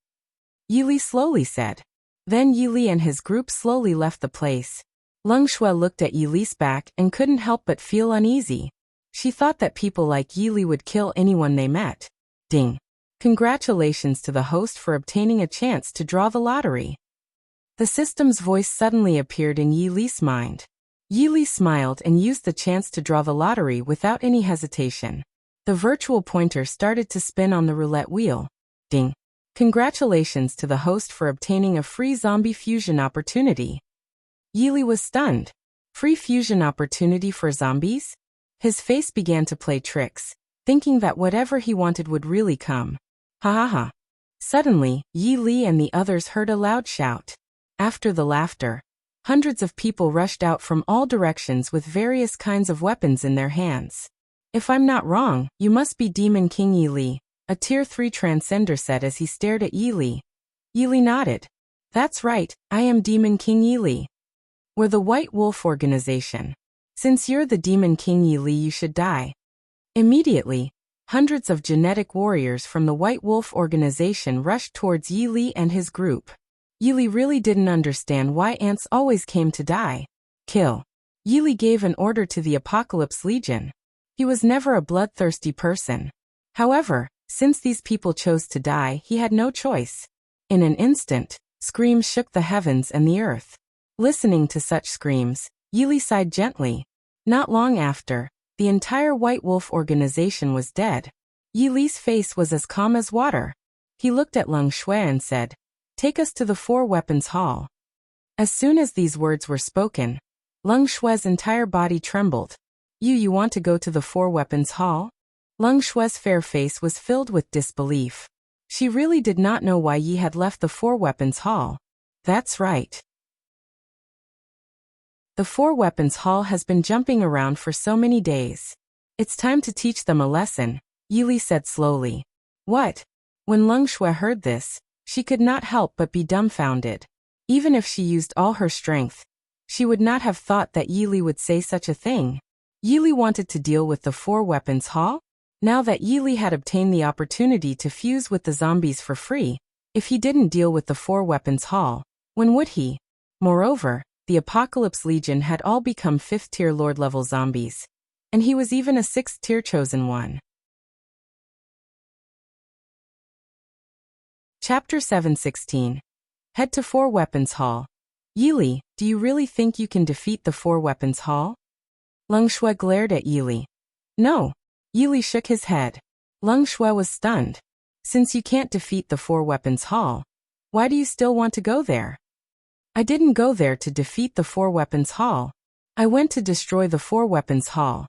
Yili slowly said. Then Yili and his group slowly left the place. Leng Shui looked at Yili's back and couldn't help but feel uneasy. She thought that people like Yili would kill anyone they met. Ding. Congratulations to the host for obtaining a chance to draw the lottery. The system's voice suddenly appeared in Yili's mind. Yili smiled and used the chance to draw the lottery without any hesitation. The virtual pointer started to spin on the roulette wheel. Ding. Congratulations to the host for obtaining a free zombie fusion opportunity. Yili was stunned. Free fusion opportunity for zombies? His face began to play tricks, thinking that whatever he wanted would really come. Ha ha ha. Suddenly, Yili and the others heard a loud shout. After the laughter, hundreds of people rushed out from all directions with various kinds of weapons in their hands. If I'm not wrong, you must be Demon King Yili, a Tier 3 Transcender said as he stared at Yili. Yili nodded. That's right, I am Demon King Yili. We're the White Wolf Organization. Since you're the Demon King Yili, you should die. Immediately, hundreds of genetic warriors from the White Wolf Organization rushed towards Yili and his group. Yili really didn't understand why ants always came to die. Kill. Yili gave an order to the Apocalypse Legion. He was never a bloodthirsty person. However, since these people chose to die, he had no choice. In an instant, screams shook the heavens and the earth. Listening to such screams, Yili sighed gently. Not long after, the entire White Wolf Organization was dead. Yili's face was as calm as water. He looked at Leng Shui and said, "Take us to the 4 Weapons Hall." As soon as these words were spoken, Leng Shui's entire body trembled. You want to go to the 4 Weapons Hall? Leng Shui's fair face was filled with disbelief. She really did not know why Yi had left the 4 Weapons Hall. That's right. The 4 Weapons Hall has been jumping around for so many days. It's time to teach them a lesson, Yili said slowly. What? When Leng Shui heard this, she could not help but be dumbfounded. Even if she used all her strength, she would not have thought that Yili would say such a thing. Yili wanted to deal with the 4 Weapons Hall? Now that Yili had obtained the opportunity to fuse with the zombies for free, if he didn't deal with the 4 Weapons Hall, when would he? Moreover, the Apocalypse Legion had all become 5th tier Lord level zombies. And he was even a 6th tier chosen one. Chapter 7:16. Head to 4 Weapons Hall. Yili, do you really think you can defeat the 4 Weapons Hall? Leng Shui glared at Yili. No. Yili shook his head. Leng Shui was stunned. Since you can't defeat the 4 Weapons Hall, why do you still want to go there? I didn't go there to defeat the 4 Weapons Hall. I went to destroy the 4 Weapons Hall.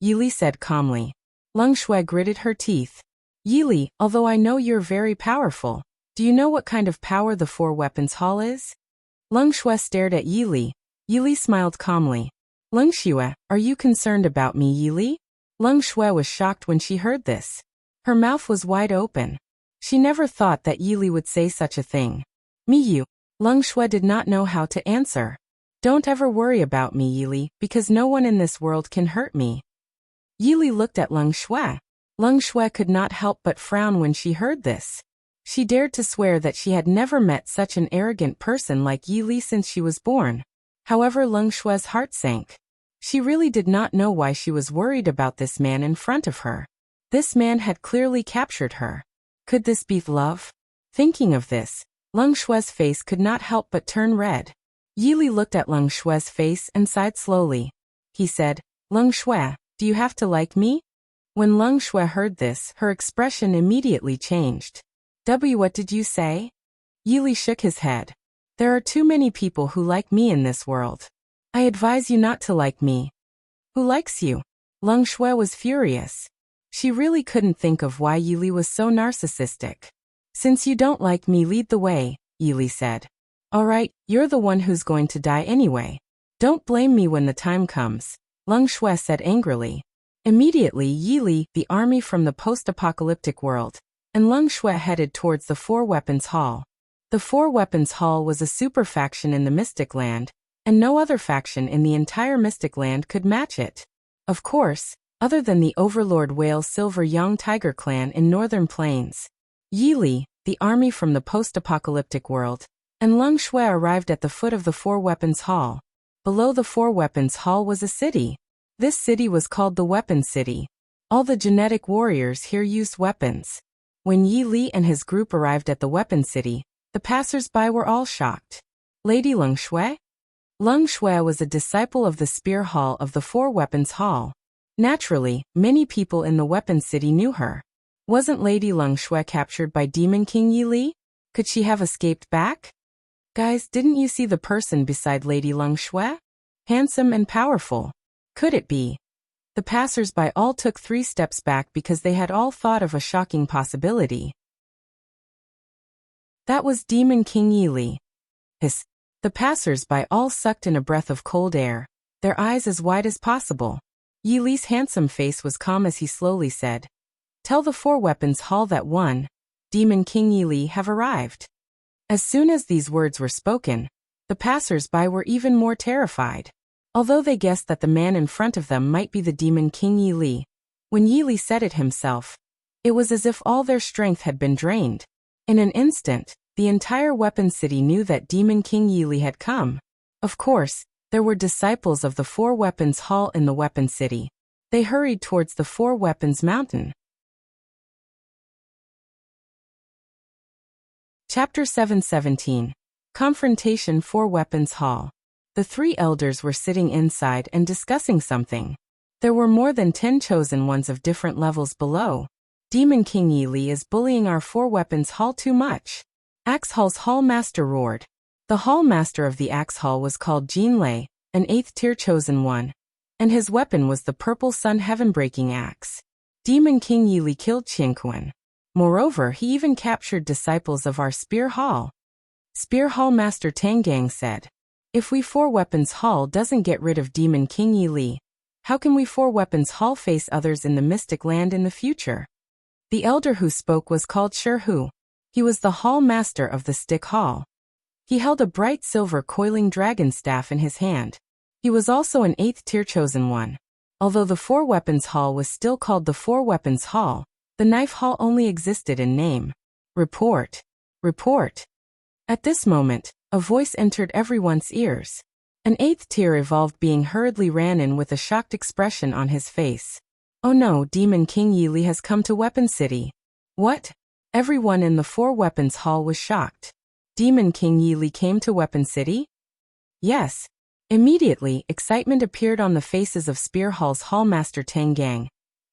Yili said calmly. Leng Shui gritted her teeth. Yili, although I know you're very powerful, do you know what kind of power the 4 Weapons Hall is? Leng Shui stared at Yili. Yili smiled calmly. Leng Shui, are you concerned about me, Yili? Leng Shui was shocked when she heard this. Her mouth was wide open. She never thought that Yili would say such a thing. Me. Leng Shui did not know how to answer. Don't ever worry about me, Yili, because no one in this world can hurt me. Yili looked at Leng Shui. Leng Shui could not help but frown when she heard this. She dared to swear that she had never met such an arrogant person like Yili since she was born. However, Leng Shui's heart sank. She really did not know why she was worried about this man in front of her. This man had clearly captured her. Could this be love? Thinking of this, Leng Shui's face could not help but turn red. Yili looked at Leng Shui's face and sighed slowly. He said, Leng Shui, do you have to like me? When Leng Shui heard this, her expression immediately changed. What did you say? Yili shook his head. There are too many people who like me in this world. I advise you not to like me. Who likes you? Leng Shui was furious. She really couldn't think of why Yili was so narcissistic. Since you don't like me, lead the way, Yili said. Alright, you're the one who's going to die anyway. Don't blame me when the time comes, Leng Shui said angrily. Immediately Yili, the army from the post-apocalyptic world, and Leng Shui headed towards the Four Weapons Hall. The Four Weapons Hall was a super faction in the Mystic Land, and no other faction in the entire Mystic Land could match it. Of course, other than the Overlord Whale Silver Young Tiger clan in Northern Plains. Yili, the army from the post-apocalyptic world, and Leng Shui arrived at the foot of the Four Weapons Hall. Below the Four Weapons Hall was a city. This city was called the Weapon City. All the genetic warriors here used weapons. When Yi Li and his group arrived at the Weapon City, the passers-by were all shocked. Lady Leng Shui? Leng Shui was a disciple of the Spear Hall of the Four Weapons Hall. Naturally, many people in the Weapon City knew her. Wasn't Lady Leng Shui captured by Demon King Yi Li? Could she have escaped back? Guys, didn't you see the person beside Lady Leng Shui? Handsome and powerful. Could it be? The passers-by all took 3 steps back because they had all thought of a shocking possibility. That was Demon King Yi Li. Hiss. The passers-by all sucked in a breath of cold air, their eyes as wide as possible. Yi Li's handsome face was calm as he slowly said, "Tell the Four Weapons Hall that one, Demon King Yi Li, have arrived." As soon as these words were spoken, the passers-by were even more terrified. Although they guessed that the man in front of them might be the Demon King Yi Li, when Yi Li said it himself, it was as if all their strength had been drained. In an instant, the entire Weapon City knew that Demon King Yi Li had come. Of course, there were disciples of the Four Weapons Hall in the Weapon City. They hurried towards the Four Weapons Mountain. Chapter 717. Confrontation. Four Weapons Hall. The 3 elders were sitting inside and discussing something. There were more than 10 chosen ones of different levels below. Demon King Yi Li is bullying our Four Weapons Hall too much. Axe Hall's Hall Master roared. The Hall Master of the Axe Hall was called Jin Lei, an 8th tier chosen one, and his weapon was the Purple Sun Heaven-breaking axe. Demon King Yi Li killed Qingquan. Moreover, he even captured disciples of our Spear Hall. Spear Hall Master Tang Gang said, "If we Four Weapons Hall doesn't get rid of Demon King Yi Li, how can we Four Weapons Hall face others in the Mystic Land in the future?" The elder who spoke was called Shi Hu. He was the Hall Master of the Stick Hall. He held a bright silver coiling dragon staff in his hand. He was also an 8th tier chosen one. Although the Four Weapons Hall was still called the Four Weapons Hall, the Knife Hall only existed in name. Report. Report. At this moment, a voice entered everyone's ears. An 8th tier evolved being hurriedly ran in with a shocked expression on his face. "Oh no, Demon King Yi Li has come to Weapon City." What? Everyone in the Four Weapons Hall was shocked. Demon King Yi Li came to Weapon City? Yes. Immediately, excitement appeared on the faces of Spear Hall's Hall Master Tang Gang,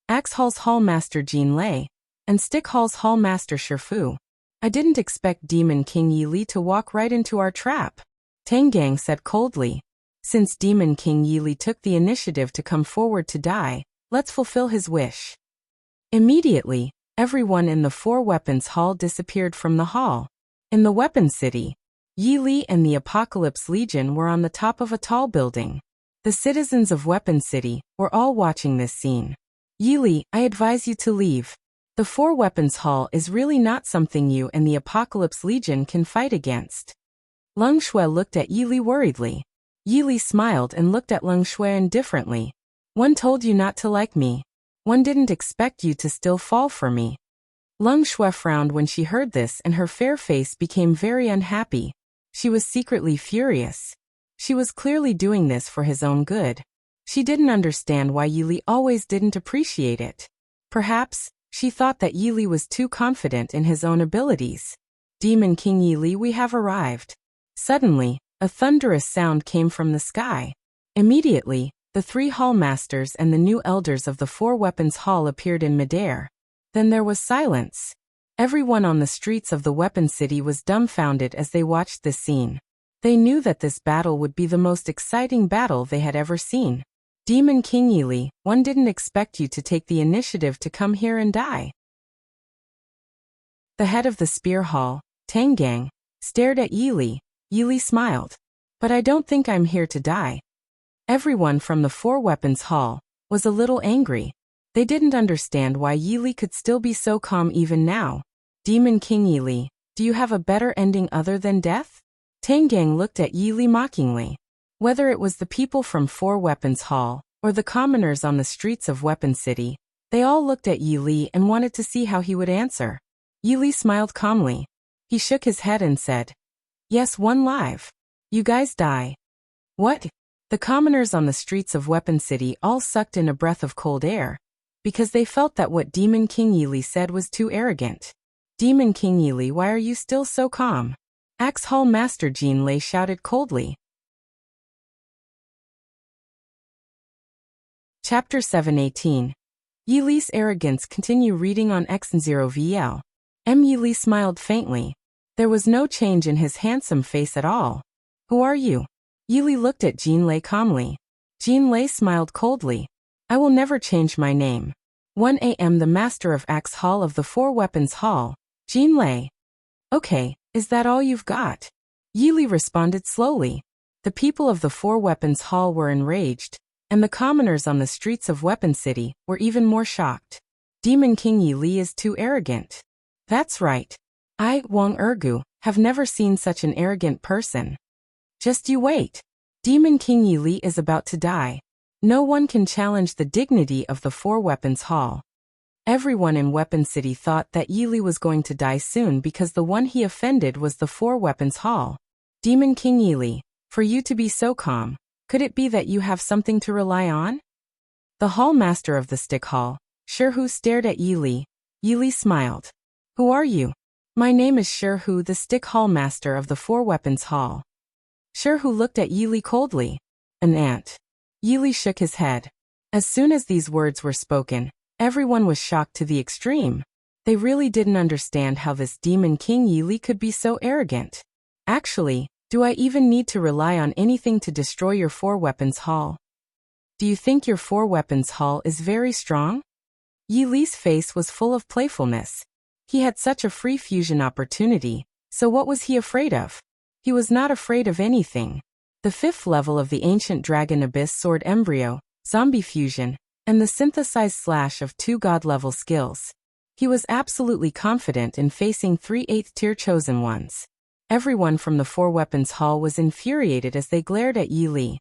Axe Hall's Hall Master Jin Lei, and Stick Hall's Hall Master Shi Fu. "I didn't expect Demon King Yi Li to walk right into our trap," Tang Gang said coldly. "Since Demon King Yi Li took the initiative to come forward to die, let's fulfill his wish." Immediately, everyone in the Four Weapons Hall disappeared from the hall. In the Weapon City, Yi Li and the Apocalypse Legion were on the top of a tall building. The citizens of Weapon City were all watching this scene. "Yi Li, I advise you to leave. The Four Weapons Hall is really not something you and the Apocalypse Legion can fight against." Leng Shui looked at Yi Li worriedly. Yi Li smiled and looked at Leng Shui indifferently. "One told you not to like me. One didn't expect you to still fall for me." Leng Shui frowned when she heard this and her fair face became very unhappy. She was secretly furious. She was clearly doing this for his own good. She didn't understand why Yi Li always didn't appreciate it. Perhaps, she thought that Yi Li was too confident in his own abilities. "Demon King Yi Li, we have arrived." Suddenly, a thunderous sound came from the sky. Immediately, the 3 Hall Masters and the new elders of the Four Weapons Hall appeared in midair. Then there was silence. Everyone on the streets of the Weapon City was dumbfounded as they watched this scene. They knew that this battle would be the most exciting battle they had ever seen. Demon King Yili, one didn't expect you to take the initiative to come here and die. The head of the spear hall, Tangang, stared at Yili. Yili smiled. But I don't think I'm here to die. Everyone from the Four Weapons Hall was a little angry. They didn't understand why Yili could still be so calm even now. Demon King Yili, do you have a better ending other than death? Tangang looked at Yili mockingly. Whether it was the people from Four Weapons Hall or the commoners on the streets of Weapon City, they all looked at Yili and wanted to see how he would answer. Yili smiled calmly. He shook his head and said, "Yes, one live. You guys die." What? The commoners on the streets of Weapon City all sucked in a breath of cold air, because they felt that what Demon King Yili said was too arrogant. Demon King Yili, why are you still so calm? Axe Hall Master Jean Lei shouted coldly. Chapter 718. Yili's arrogance. Continue reading on X0VL. Yili smiled faintly. There was no change in his handsome face at all. Who are you? Yili looked at Jean Lei calmly. Jean Lei smiled coldly. I will never change my name. 1 a.m. The master of Axe Hall of the Four Weapons Hall, Jean Lei. Okay, is that all you've got? Yili responded slowly. The people of the Four Weapons Hall were enraged, and the commoners on the streets of Weapon City were even more shocked. Demon King Yili is too arrogant. That's right. I, Wang Ergu, have never seen such an arrogant person. Just you wait. Demon King Yili is about to die. No one can challenge the dignity of the Four Weapons Hall. Everyone in Weapon City thought that Yili was going to die soon because the one he offended was the Four Weapons Hall. Demon King Yili, for you to be so calm, could it be that you have something to rely on? The Hall Master of the Stick Hall, Shihu, stared at Yili. Yili smiled. Who are you? My name is Shihu, the Stick Hall Master of the Four Weapons Hall. Shihu looked at Yili coldly. An ant. Yili shook his head. As soon as these words were spoken, everyone was shocked to the extreme. They really didn't understand how this Demon King Yili could be so arrogant. Actually, do I even need to rely on anything to destroy your Four Weapons Hall? Do you think your Four Weapons Hall is very strong? Yili's face was full of playfulness. He had such a free fusion opportunity, so what was he afraid of? He was not afraid of anything. The 5th level of the Ancient Dragon Abyss Sword Embryo, Zombie Fusion, and the synthesized slash of 2 God-level skills. He was absolutely confident in facing 3 8th-tier Chosen Ones. Everyone from the Four Weapons Hall was infuriated as they glared at Yili.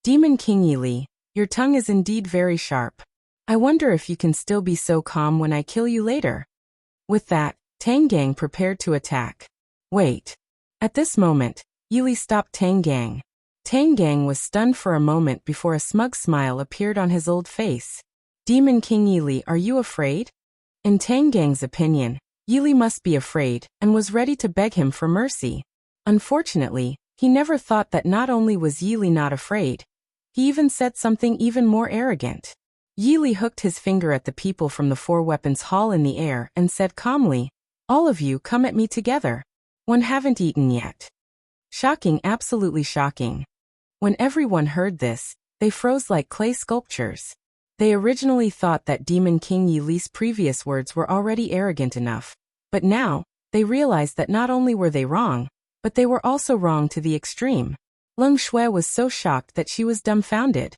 Demon King Yili, your tongue is indeed very sharp. I wonder if you can still be so calm when I kill you later. With that, Tangang prepared to attack. Wait. At this moment, Yili stopped Tangang. Tangang was stunned for a moment before a smug smile appeared on his old face. Demon King Yili, are you afraid? In Tangang's opinion, Yili must be afraid and was ready to beg him for mercy. Unfortunately, he never thought that not only was Yili not afraid, he even said something even more arrogant. Yili hooked his finger at the people from the Four Weapons Hall in the air and said calmly, all of you come at me together. One haven't eaten yet. Shocking, absolutely shocking. When everyone heard this, they froze like clay sculptures. They originally thought that Demon King Yili's previous words were already arrogant enough, but now, they realized that not only were they wrong, but they were also wrong to the extreme. Leng Shui was so shocked that she was dumbfounded.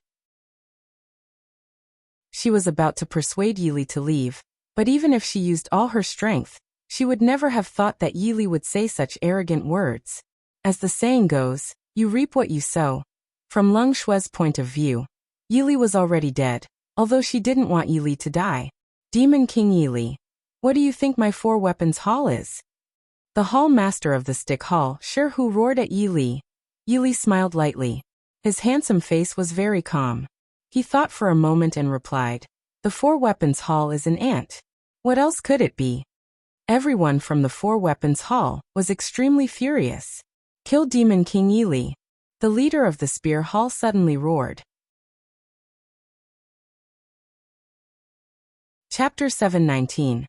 She was about to persuade Yili to leave, but even if she used all her strength, she would never have thought that Yili would say such arrogant words. As the saying goes, you reap what you sow. From Leng Shui's point of view, Yili was already dead, although she didn't want Yili to die. Demon King Yili, what do you think my Four Weapons Hall is? The Hall Master of the Stick Hall, Shihu, roared at Yili. Yili smiled lightly. His handsome face was very calm. He thought for a moment and replied, the Four Weapons Hall is an ant. What else could it be? Everyone from the Four Weapons Hall was extremely furious. Kill Demon King Yili. The leader of the Spear Hall suddenly roared. Chapter 719.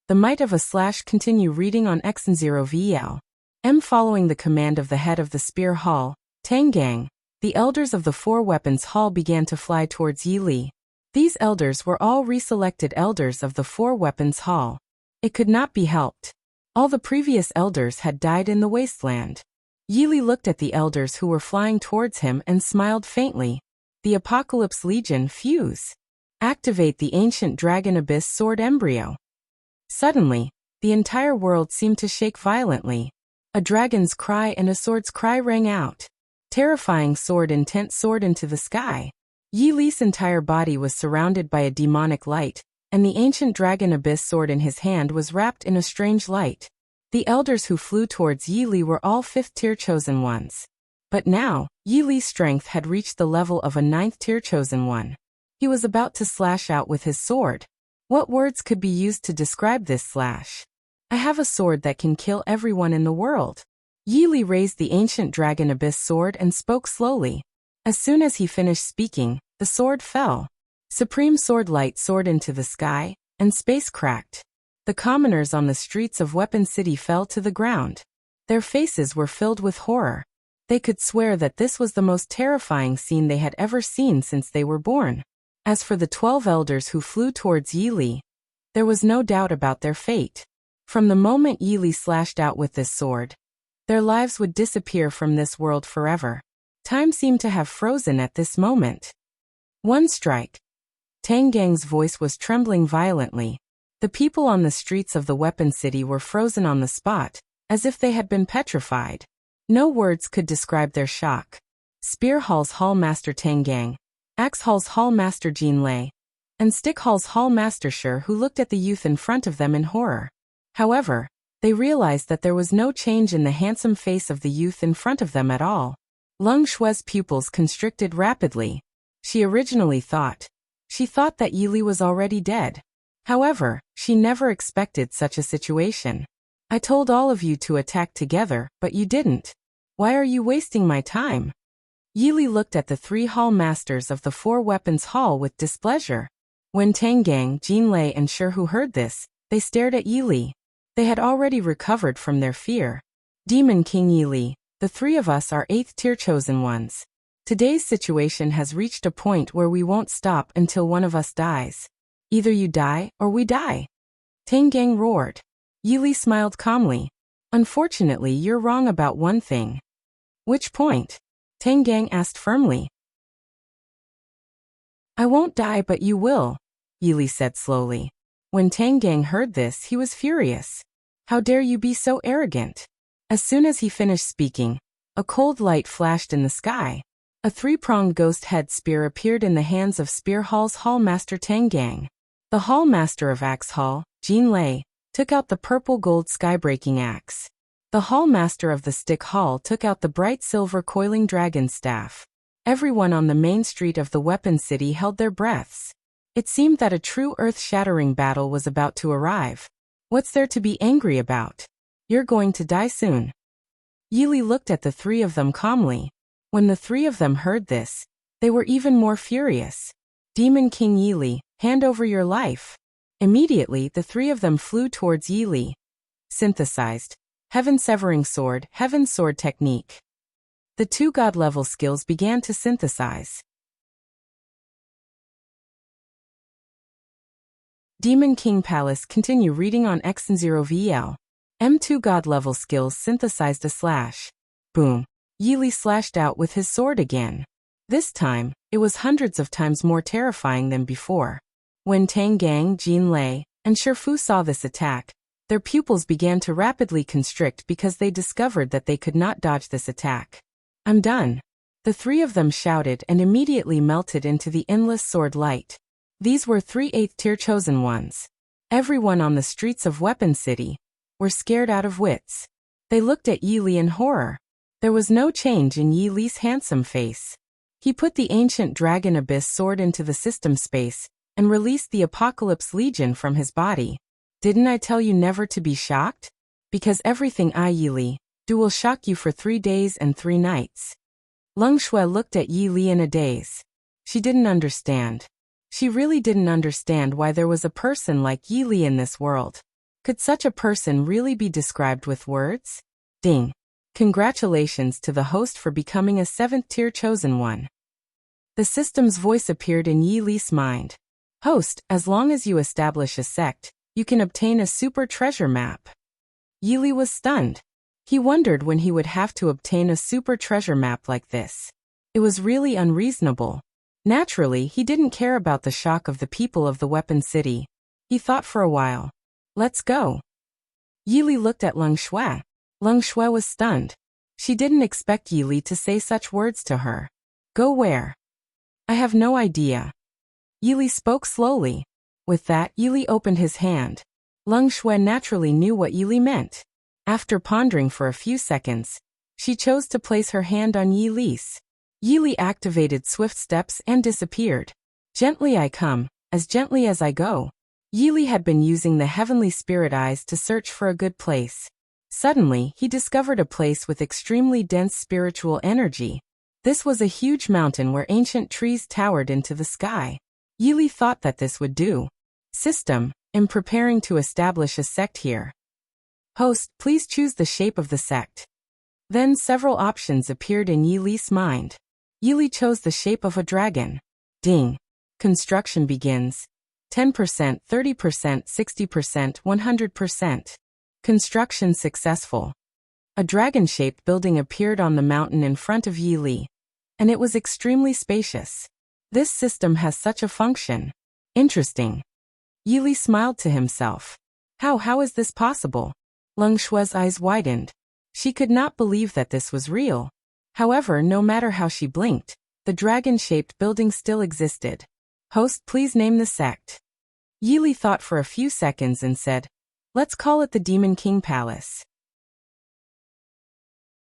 The Might of a Slash. Continue reading on X0VL. Following the command of the head of the Spear Hall, Tangang, the elders of the Four Weapons Hall began to fly towards Yi Li. These elders were all reselected elders of the Four Weapons Hall. It could not be helped. All the previous elders had died in the wasteland. Yi Li looked at the elders who were flying towards him and smiled faintly. The Apocalypse Legion fuse. Activate the ancient Dragon Abyss Sword embryo. Suddenly, the entire world seemed to shake violently. A dragon's cry and a sword's cry rang out. Terrifying sword intent soared into the sky. Yi Li's entire body was surrounded by a demonic light, and the ancient Dragon Abyss sword in his hand was wrapped in a strange light. The elders who flew towards Yi Li were all 5th-tier chosen ones. But now, Yi Li's strength had reached the level of a 9th-tier chosen one. He was about to slash out with his sword. What words could be used to describe this slash? I have a sword that can kill everyone in the world. Yi Li raised the ancient Dragon Abyss sword and spoke slowly. As soon as he finished speaking, the sword fell. Supreme sword light soared into the sky, and space cracked. The commoners on the streets of Weapon City fell to the ground. Their faces were filled with horror. They could swear that this was the most terrifying scene they had ever seen since they were born. As for the 12 elders who flew towards Yi Li, there was no doubt about their fate. From the moment Yi Li slashed out with this sword, their lives would disappear from this world forever. Time seemed to have frozen at this moment. One strike. Tang Gang's voice was trembling violently. The people on the streets of the Weapon City were frozen on the spot, as if they had been petrified. No words could describe their shock. Spear Hall's Hall Master Tang Gang, Axe Hall's Hall Master Jin Lei, and Stick Hall's Hall Master Shi who looked at the youth in front of them in horror. However, they realized that there was no change in the handsome face of the youth in front of them at all. Leng Shui's pupils constricted rapidly. She thought that Yi Li was already dead. However, she never expected such a situation. I told all of you to attack together, but you didn't. Why are you wasting my time? Yi Li looked at the 3 hall masters of the 4 weapons hall with displeasure. When Tang Gang, Jin Lei and Shi heard this, they stared at Yi Li. They had already recovered from their fear. Demon King Yi Li, the 3 of us are 8th-tier chosen ones. Today's situation has reached a point where we won't stop until one of us dies. Either you die, or we die. Tang Gang roared. Yi Li smiled calmly. Unfortunately, you're wrong about one thing. Which point? Tang Gang asked firmly. I won't die but you will, Yi Li said slowly. When Tang Gang heard this, he was furious. How dare you be so arrogant? As soon as he finished speaking, a cold light flashed in the sky. A 3-pronged ghost head spear appeared in the hands of Spear Hall's Hall Master Tang Gang. The Hall Master of Axe Hall, Jin Lei, took out the purple gold skybreaking axe. The Hall Master of the Stick Hall took out the bright silver coiling dragon staff. Everyone on the main street of the Weapon City held their breaths. It seemed that a true earth-shattering battle was about to arrive. What's there to be angry about? You're going to die soon. Yi Li looked at the 3 of them calmly. When the 3 of them heard this, they were even more furious. Demon King Yi Li, hand over your life. Immediately, the 3 of them flew towards Yi Li. Synthesized. Heaven-severing sword, heaven sword technique. The 2 god-level skills began to synthesize. Demon King Palace continue reading on X0VL. M2 god-level skills synthesized a slash. Boom. Yi Li slashed out with his sword again. This time, it was hundreds of times more terrifying than before. When Tang Gang, Jin Lei, and Shifu saw this attack, their pupils began to rapidly constrict because they discovered that they could not dodge this attack. I'm done. The 3 of them shouted and immediately melted into the endless sword light. These were 3 8th-tier chosen ones. Everyone on the streets of Weapon City were scared out of wits. They looked at Yi Li in horror. There was no change in Yi Li's handsome face. He put the ancient Dragon Abyss sword into the system space and released the Apocalypse Legion from his body. Didn't I tell you never to be shocked? Because everything I, Yi Li, do will shock you for 3 days and 3 nights. Leng Shui looked at Yi Li in a daze. She didn't understand. She really didn't understand why there was a person like Yi Li in this world. Could such a person really be described with words? Ding. Congratulations to the host for becoming a 7th-tier chosen one. The system's voice appeared in Yi Li's mind. Host, as long as you establish a sect, you can obtain a super treasure map. Yi Li was stunned. He wondered when he would have to obtain a super treasure map like this. It was really unreasonable. Naturally, he didn't care about the shock of the people of the Weapon City. He thought for a while. Let's go. Yi Li looked at Leng Shui. Leng Shui was stunned. She didn't expect Yi Li to say such words to her. Go where? I have no idea. Yi Li spoke slowly. With that, Yi Li opened his hand. Leng Shui naturally knew what Yi Li meant. After pondering for a few seconds, she chose to place her hand on Yi Li's. Yi Li activated swift steps and disappeared. Gently I come, as gently as I go. Yi Li had been using the heavenly spirit eyes to search for a good place. Suddenly, he discovered a place with extremely dense spiritual energy. This was a huge mountain where ancient trees towered into the sky. Yi Li thought that this would do. System, am preparing to establish a sect here. Host, please choose the shape of the sect. Then several options appeared in Yi Li's mind. Yi Li chose the shape of a dragon. Ding. Construction begins. 10%, 30%, 60%, 100%. Construction successful. A dragon-shaped building appeared on the mountain in front of Yi Li. And it was extremely spacious. This system has such a function. Interesting. Yi Li smiled to himself. How is this possible? Leng Shui's eyes widened. She could not believe that this was real. However, no matter how she blinked, the dragon-shaped building still existed. Host, please name the sect. Yi Li thought for a few seconds and said, let's call it the Demon King Palace.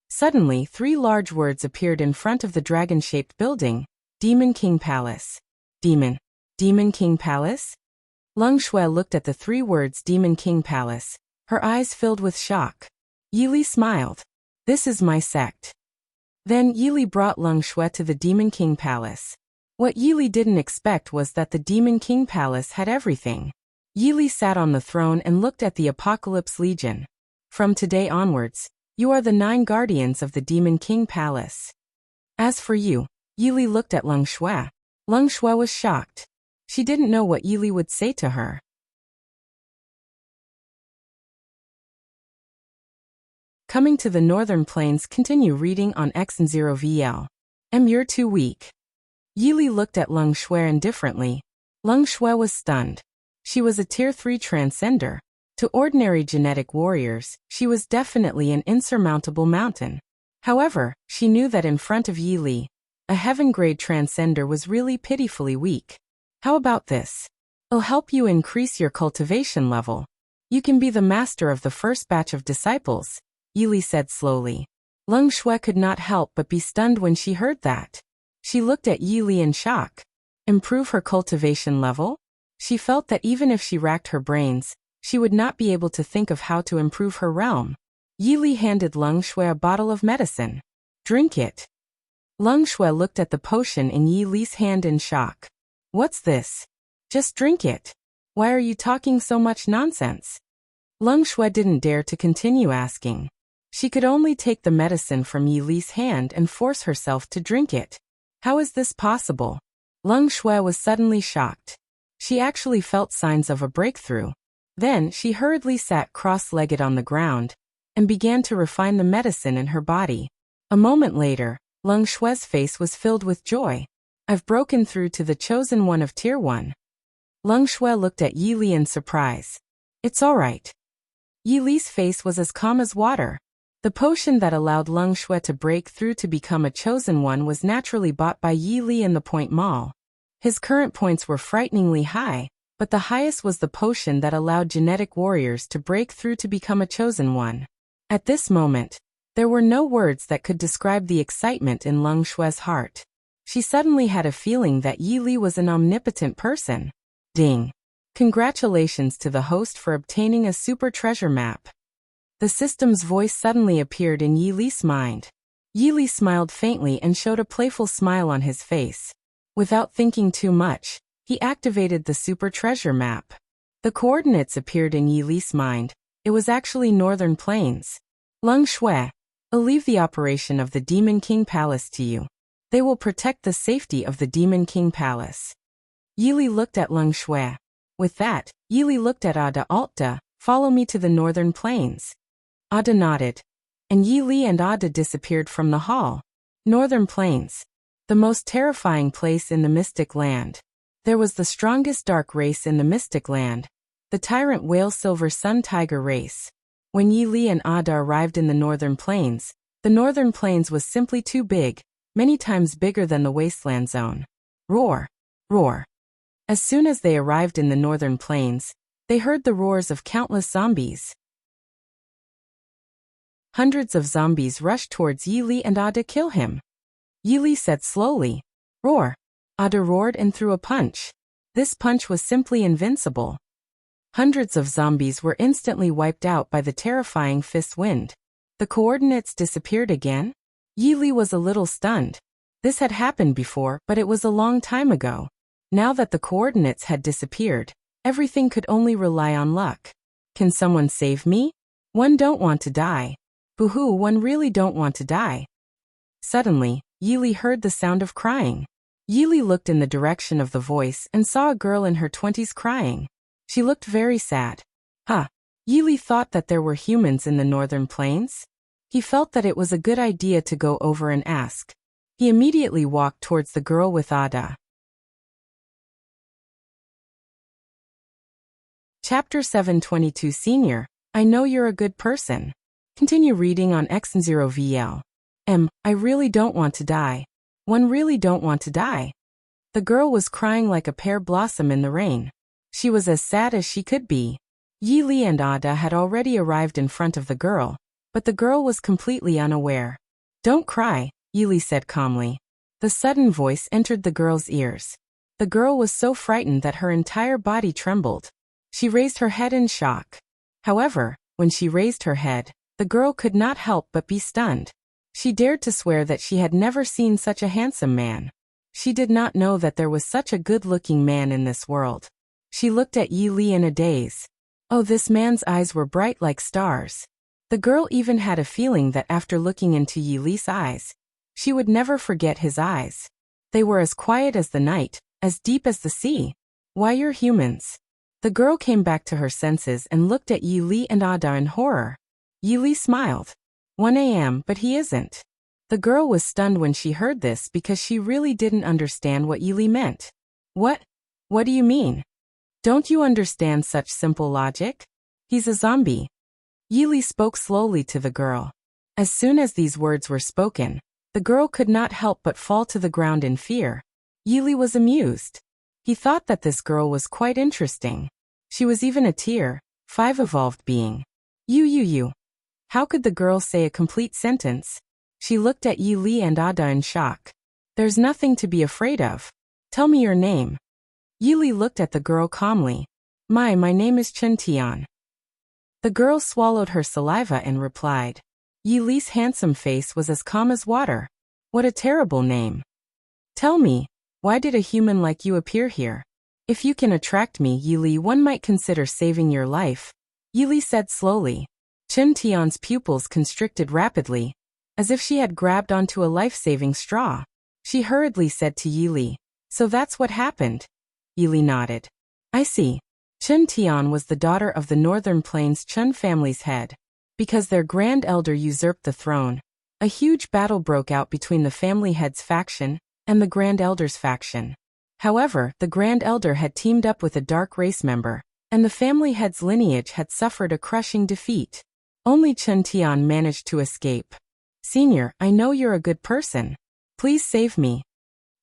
Suddenly, 3 large words appeared in front of the dragon-shaped building. Demon King Palace. Demon King Palace? Leng Shui looked at the 3 words Demon King Palace. Her eyes filled with shock. Yi Li smiled. This is my sect. Then Yi Li brought Leng Shui to the Demon King Palace. What Yi Li didn't expect was that the Demon King Palace had everything. Yi Li sat on the throne and looked at the Apocalypse Legion. From today onwards, you are the 9 guardians of the Demon King Palace. As for you, Yi Li looked at Leng Shui. Leng Shui was shocked. She didn't know what Yi Li would say to her. Coming to the Northern Plains, continue reading on X and 0 VL. You're too weak. Yi Li looked at Leng Shui indifferently. Leng Shui was stunned. She was a Tier 3 transcender. To ordinary genetic warriors, she was definitely an insurmountable mountain. However, she knew that in front of Yi Li, a heaven-grade transcender was really pitifully weak. How about this? It'll help you increase your cultivation level. You can be the master of the first batch of disciples, Yi Li said slowly. Leng Shui could not help but be stunned when she heard that. She looked at Yi Li in shock. Improve her cultivation level? She felt that even if she racked her brains, she would not be able to think of how to improve her realm. Yi Li handed Leng Shui a bottle of medicine. Drink it. Leng Shui looked at the potion in Yi Li's hand in shock. What's this? Just drink it. Why are you talking so much nonsense? Leng Shui didn't dare to continue asking. She could only take the medicine from Yi Li's hand and force herself to drink it. How is this possible? Leng Shui was suddenly shocked. She actually felt signs of a breakthrough. Then she hurriedly sat cross-legged on the ground and began to refine the medicine in her body. A moment later, Leng Shui's face was filled with joy. I've broken through to the chosen one of Tier 1. Leng Shui looked at Yi Li in surprise. It's all right. Yi Li's face was as calm as water. The potion that allowed Leng Shui to break through to become a chosen one was naturally bought by Yi Li in the Point Mall. His current points were frighteningly high, but the highest was the potion that allowed genetic warriors to break through to become a chosen one. At this moment, there were no words that could describe the excitement in Leng Shui's heart. She suddenly had a feeling that Yi Li was an omnipotent person. Ding. Congratulations to the host for obtaining a super treasure map. The system's voice suddenly appeared in Yi Li's mind. Yi Li smiled faintly and showed a playful smile on his face. Without thinking too much, he activated the super treasure map. The coordinates appeared in Yi Li's mind. It was actually Northern Plains. Leng Shui. I'll leave the operation of the Demon King Palace to you. They will protect the safety of the Demon King Palace. Yili looked at Leng Shui. With that, Yili looked at Ada Alta. Follow me to the northern plains. Ada nodded, and Yili and Ada disappeared from the hall. Northern plains. The most terrifying place in the Mystic Land. There was the strongest dark race in the Mystic Land, the Tyrant Whale Silver Sun Tiger race. When Yili and Ada arrived in the northern plains was simply too big, many times bigger than the wasteland zone. Roar! Roar! As soon as they arrived in the northern plains, they heard the roars of countless zombies. Hundreds of zombies rushed towards Yili and Ada to kill him. Yili said slowly, "Roar." Ada roared and threw a punch. This punch was simply invincible. Hundreds of zombies were instantly wiped out by the terrifying fist wind. The coordinates disappeared again? Yili was a little stunned. This had happened before, but it was a long time ago. Now that the coordinates had disappeared, everything could only rely on luck. Can someone save me? One don't want to die. Boo-hoo, one really don't want to die. Suddenly, Yili heard the sound of crying. Yili looked in the direction of the voice and saw a girl in her 20s crying. She looked very sad. Yili thought that there were humans in the northern plains. He felt that it was a good idea to go over and ask. He immediately walked towards the girl with Ada. Chapter 722 Senior, I know you're a good person. Continue reading on X0VL. I really don't want to die. One really don't want to die. The girl was crying like a pear blossom in the rain. She was as sad as she could be. Yili and Ada had already arrived in front of the girl, but the girl was completely unaware. Don't cry, Yili said calmly. The sudden voice entered the girl's ears. The girl was so frightened that her entire body trembled. She raised her head in shock. However, when she raised her head, the girl could not help but be stunned. She dared to swear that she had never seen such a handsome man. She did not know that there was such a good-looking man in this world. She looked at Yili in a daze. Oh, this man's eyes were bright like stars. The girl even had a feeling that after looking into Yili's eyes, she would never forget his eyes. They were as quiet as the night, as deep as the sea. Why, you're humans. The girl came back to her senses and looked at Yili and Ada in horror. Yili smiled. 1 a.m., but he isn't. The girl was stunned when she heard this because she really didn't understand what Yili meant. What do you mean? Don't you understand such simple logic? He's a zombie. Yili spoke slowly to the girl. As soon as these words were spoken, the girl could not help but fall to the ground in fear. Yili was amused. He thought that this girl was quite interesting. She was even a tier 5 evolved being. You. How could the girl say a complete sentence? She looked at Yili and Ada in shock. There's nothing to be afraid of. Tell me your name. Yili looked at the girl calmly. My name is Chen Tian. The girl swallowed her saliva and replied. Yili's handsome face was as calm as water. What a terrible name. Tell me, why did a human like you appear here? If you can attract me, Yili, one might consider saving your life. Yili said slowly. Chen Tian's pupils constricted rapidly, as if she had grabbed onto a life-saving straw. She hurriedly said to Yili, so that's what happened. Yili nodded. I see. Chen Tian was the daughter of the Northern Plains Chen family's head. Because their grand elder usurped the throne, a huge battle broke out between the family head's faction and the grand elder's faction. However, the grand elder had teamed up with a dark race member, and the family head's lineage had suffered a crushing defeat. Only Chen Tian managed to escape. Senior, I know you're a good person. Please save me.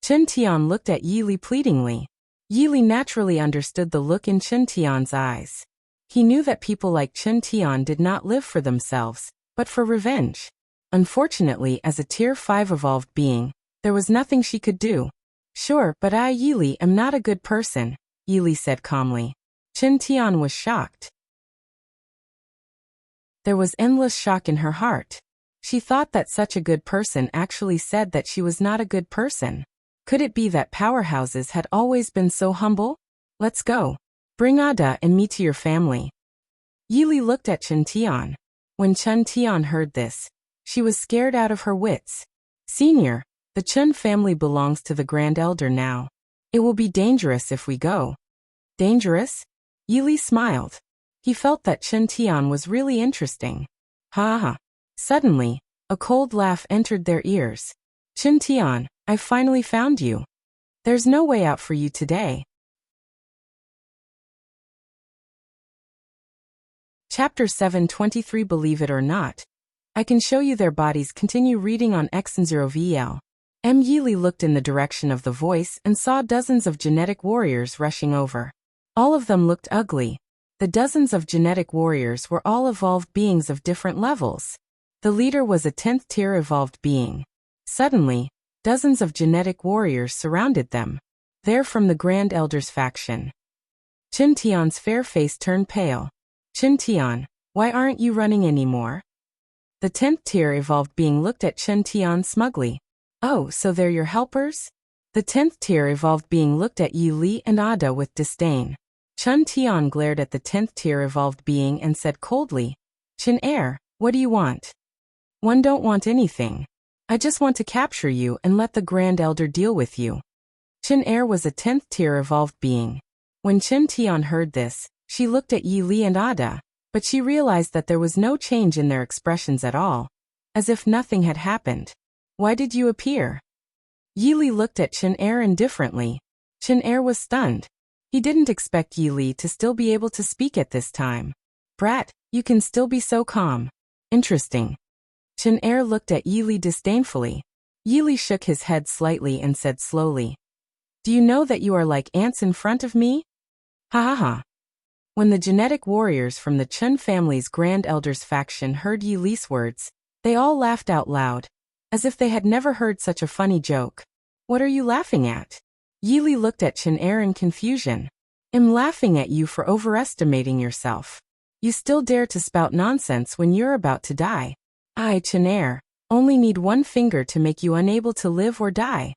Chen Tian looked at Yili pleadingly. Yili naturally understood the look in Chen Tian's eyes. He knew that people like Chen Tian did not live for themselves, but for revenge. Unfortunately, as a tier 5 evolved being, there was nothing she could do. Sure, but I, Yili, am not a good person, Yili said calmly. Chen Tian was shocked. There was endless shock in her heart. She thought that such a good person actually said that she was not a good person. Could it be that powerhouses had always been so humble? Let's go. Bring Ada and me to your family. Yili looked at Chen Tian. When Chen Tian heard this, She was scared out of her wits. Senior, the Chun family belongs to the Grand Elder now. It will be dangerous if we go. Dangerous? Yili smiled. He felt that Chun Tian was really interesting. Ha ha. Suddenly, a cold laugh entered their ears. Chun Tian, I finally found you. There's no way out for you today. Chapter 723 Believe it or not. I can show you their bodies. Continue reading on X0VL. Yili looked in the direction of the voice and saw dozens of genetic warriors rushing over. All of them looked ugly. The dozens of genetic warriors were all evolved beings of different levels. The leader was a 10th tier evolved being. Suddenly, dozens of genetic warriors surrounded them. They're from the Grand Elder's faction. Chun Tian's fair face turned pale. Chun Tian, why aren't you running anymore? The 10th tier evolved being looked at Chun Tian smugly. Oh, so they're your helpers? The 10th tier evolved being looked at Yi Li and Ada with disdain. Chun Tian glared at the 10th tier evolved being and said coldly, Chun Er, what do you want? One don't want anything. I just want to capture you and let the Grand Elder deal with you. Chun Er was a 10th tier evolved being. When Chun Tian heard this, she looked at Yi Li and Ada, but she realized that there was no change in their expressions at all, as if nothing had happened. Why did you appear? Yi Li looked at Chun Er indifferently. Chun Er was stunned. He didn't expect Yi Li to still be able to speak at this time. Brat, you can still be so calm. Interesting. Chun Er looked at Yi Li disdainfully. Yi Li shook his head slightly and said slowly, Do you know that you are like ants in front of me? Ha ha ha. When the genetic warriors from the Chun family's Grand Elder's faction heard Yi Li's words, they all laughed out loud, as if they had never heard such a funny joke. What are you laughing at? Yi Li looked at Chun Er in confusion. I'm laughing at you for overestimating yourself. You still dare to spout nonsense when you're about to die. I, Chun Er, only need one finger to make you unable to live or die.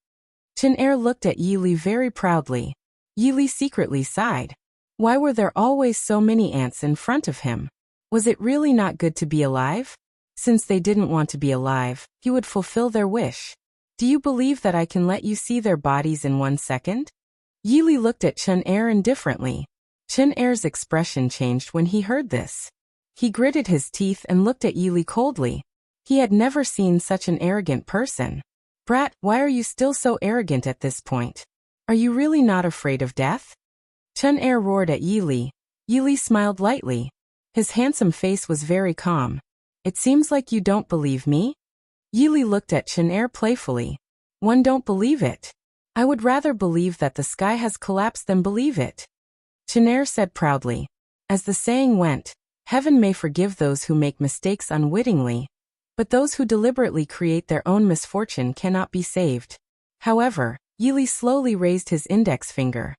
Chun Er looked at Yi Li very proudly. Yi Li secretly sighed. Why were there always so many ants in front of him? Was it really not good to be alive? Since they didn't want to be alive, he would fulfill their wish. Do you believe that I can let you see their bodies in 1 second? Yi Li looked at Chun Er indifferently. Chun Er's expression changed when he heard this. He gritted his teeth and looked at Yi Li coldly. He had never seen such an arrogant person. Brat, why are you still so arrogant at this point? Are you really not afraid of death? Chun Er roared at Yi Li. Yi Li smiled lightly. His handsome face was very calm. It seems like you don't believe me? Yi Li looked at Chun Er playfully. One don't believe it. I would rather believe that the sky has collapsed than believe it. Chun Er said proudly. As the saying went, heaven may forgive those who make mistakes unwittingly, but those who deliberately create their own misfortune cannot be saved. However, Yi Li slowly raised his index finger.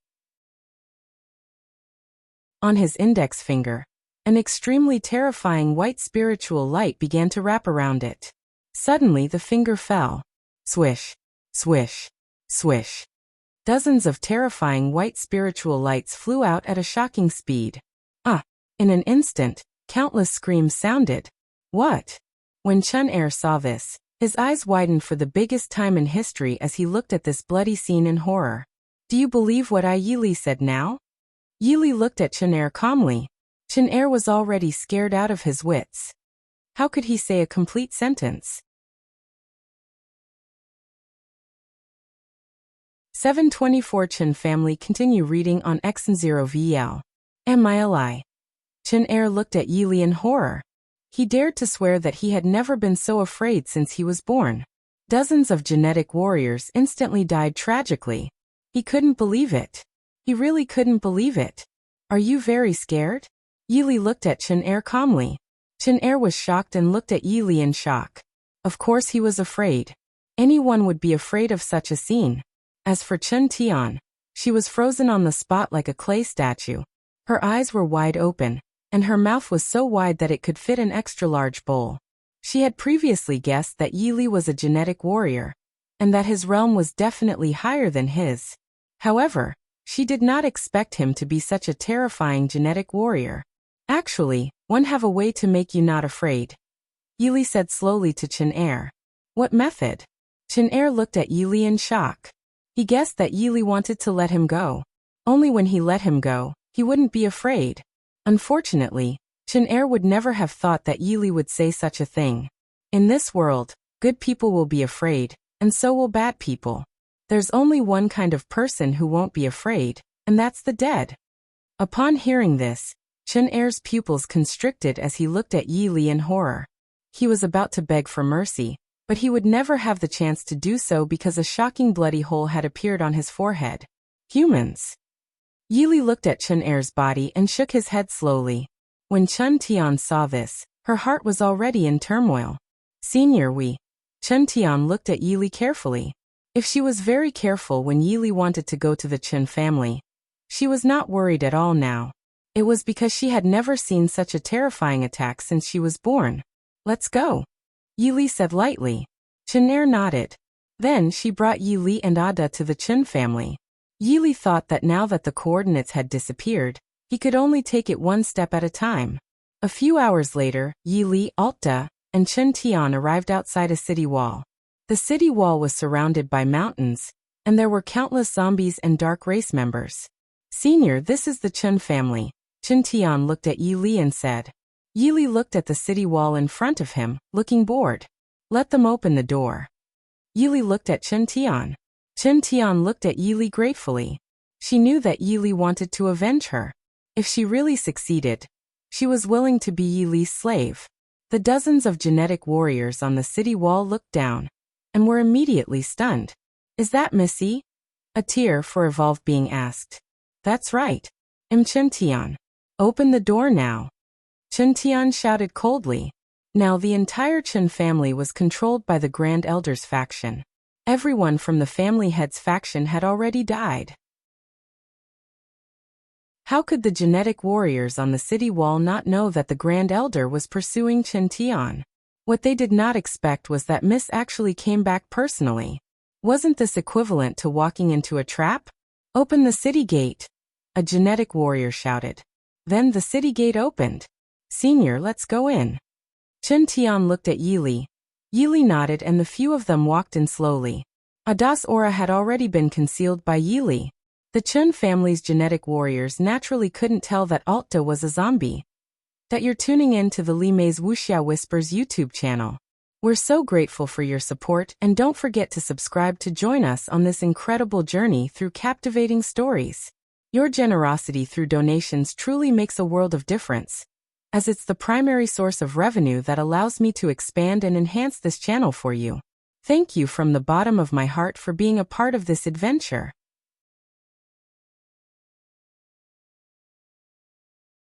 On his index finger, an extremely terrifying white spiritual light began to wrap around it. Suddenly the finger fell. Swish, swish, swish. Dozens of terrifying white spiritual lights flew out at a shocking speed. In an instant, countless screams sounded. What? When Chun Er saw this, his eyes widened for the biggest time in history as he looked at this bloody scene in horror. Do you believe what Yi Li said now? Yi Li looked at Chun Er calmly. Chun Er was already scared out of his wits. How could he say a complete sentence? 724 Chun family continue reading on X0VL. MILI. Chun Er looked at Yi Li in horror. He dared to swear that he had never been so afraid since he was born. Dozens of genetic warriors instantly died tragically. He couldn't believe it. He really couldn't believe it. Are you very scared? Yi Li looked at Chun Er calmly. Chun Er was shocked and looked at Yi Li in shock. Of course he was afraid. Anyone would be afraid of such a scene. As for Chun Tian, she was frozen on the spot like a clay statue. Her eyes were wide open, and her mouth was so wide that it could fit an extra-large bowl. She had previously guessed that Yi Li was a genetic warrior, and that his realm was definitely higher than his. However, she did not expect him to be such a terrifying genetic warrior. Actually, one have a way to make you not afraid. Yili said slowly to Chen Er. What method? Chen Er looked at Yili in shock. He guessed that Yili wanted to let him go. Only when he let him go, he wouldn't be afraid. Unfortunately, Chen Er would never have thought that Yili would say such a thing. In this world, good people will be afraid, and so will bad people. There's only one kind of person who won't be afraid, and that's the dead. Upon hearing this, Chen Er's pupils constricted as he looked at Yili in horror. He was about to beg for mercy, but he would never have the chance to do so because a shocking bloody hole had appeared on his forehead. Humans. Yili looked at Chen Er's body and shook his head slowly. When Chen Tian saw this, her heart was already in turmoil. Senior Chen Tian looked at Yili carefully. If she was very careful when Yili wanted to go to the Chen family, she was not worried at all now. It was because she had never seen such a terrifying attack since she was born. Let's go, Yili said lightly. Chen Er nodded. Then she brought Yili and Ada to the Chen family. Yili thought that now that the coordinates had disappeared, he could only take it one step at a time. A few hours later, Yili, Alta, and Chen Tian arrived outside a city wall. The city wall was surrounded by mountains, and there were countless zombies and dark race members. Senior, this is the Chen family. Chen Tian looked at Yili and said. Yili looked at the city wall in front of him, looking bored. Let them open the door. Yili looked at Chen Tian. Chen Tian looked at Yili gratefully. She knew that Yili wanted to avenge her. If she really succeeded, she was willing to be Yili's slave. The dozens of genetic warriors on the city wall looked down, and were immediately stunned. Is that Missy? A tier for evolved being asked. That's right. Chen Tian. Open the door now. Chen Tian shouted coldly. Now the entire Chen family was controlled by the Grand Elder's faction. Everyone from the family head's faction had already died. How could the genetic warriors on the city wall not know that the Grand Elder was pursuing Chen Tian? What they did not expect was that Miss actually came back personally. Wasn't this equivalent to walking into a trap? Open the city gate, a genetic warrior shouted. Then the city gate opened. Senior, let's go in. Chen Tian looked at Yili. Yili nodded and the few of them walked in slowly. Ada's aura had already been concealed by Yili. The Chen family's genetic warriors naturally couldn't tell that Alta was a zombie. That you're tuning in to the Li Mei's Wuxia Whispers YouTube channel. We're so grateful for your support and don't forget to subscribe to join us on this incredible journey through captivating stories. Your generosity through donations truly makes a world of difference, as it's the primary source of revenue that allows me to expand and enhance this channel for you. Thank you from the bottom of my heart for being a part of this adventure.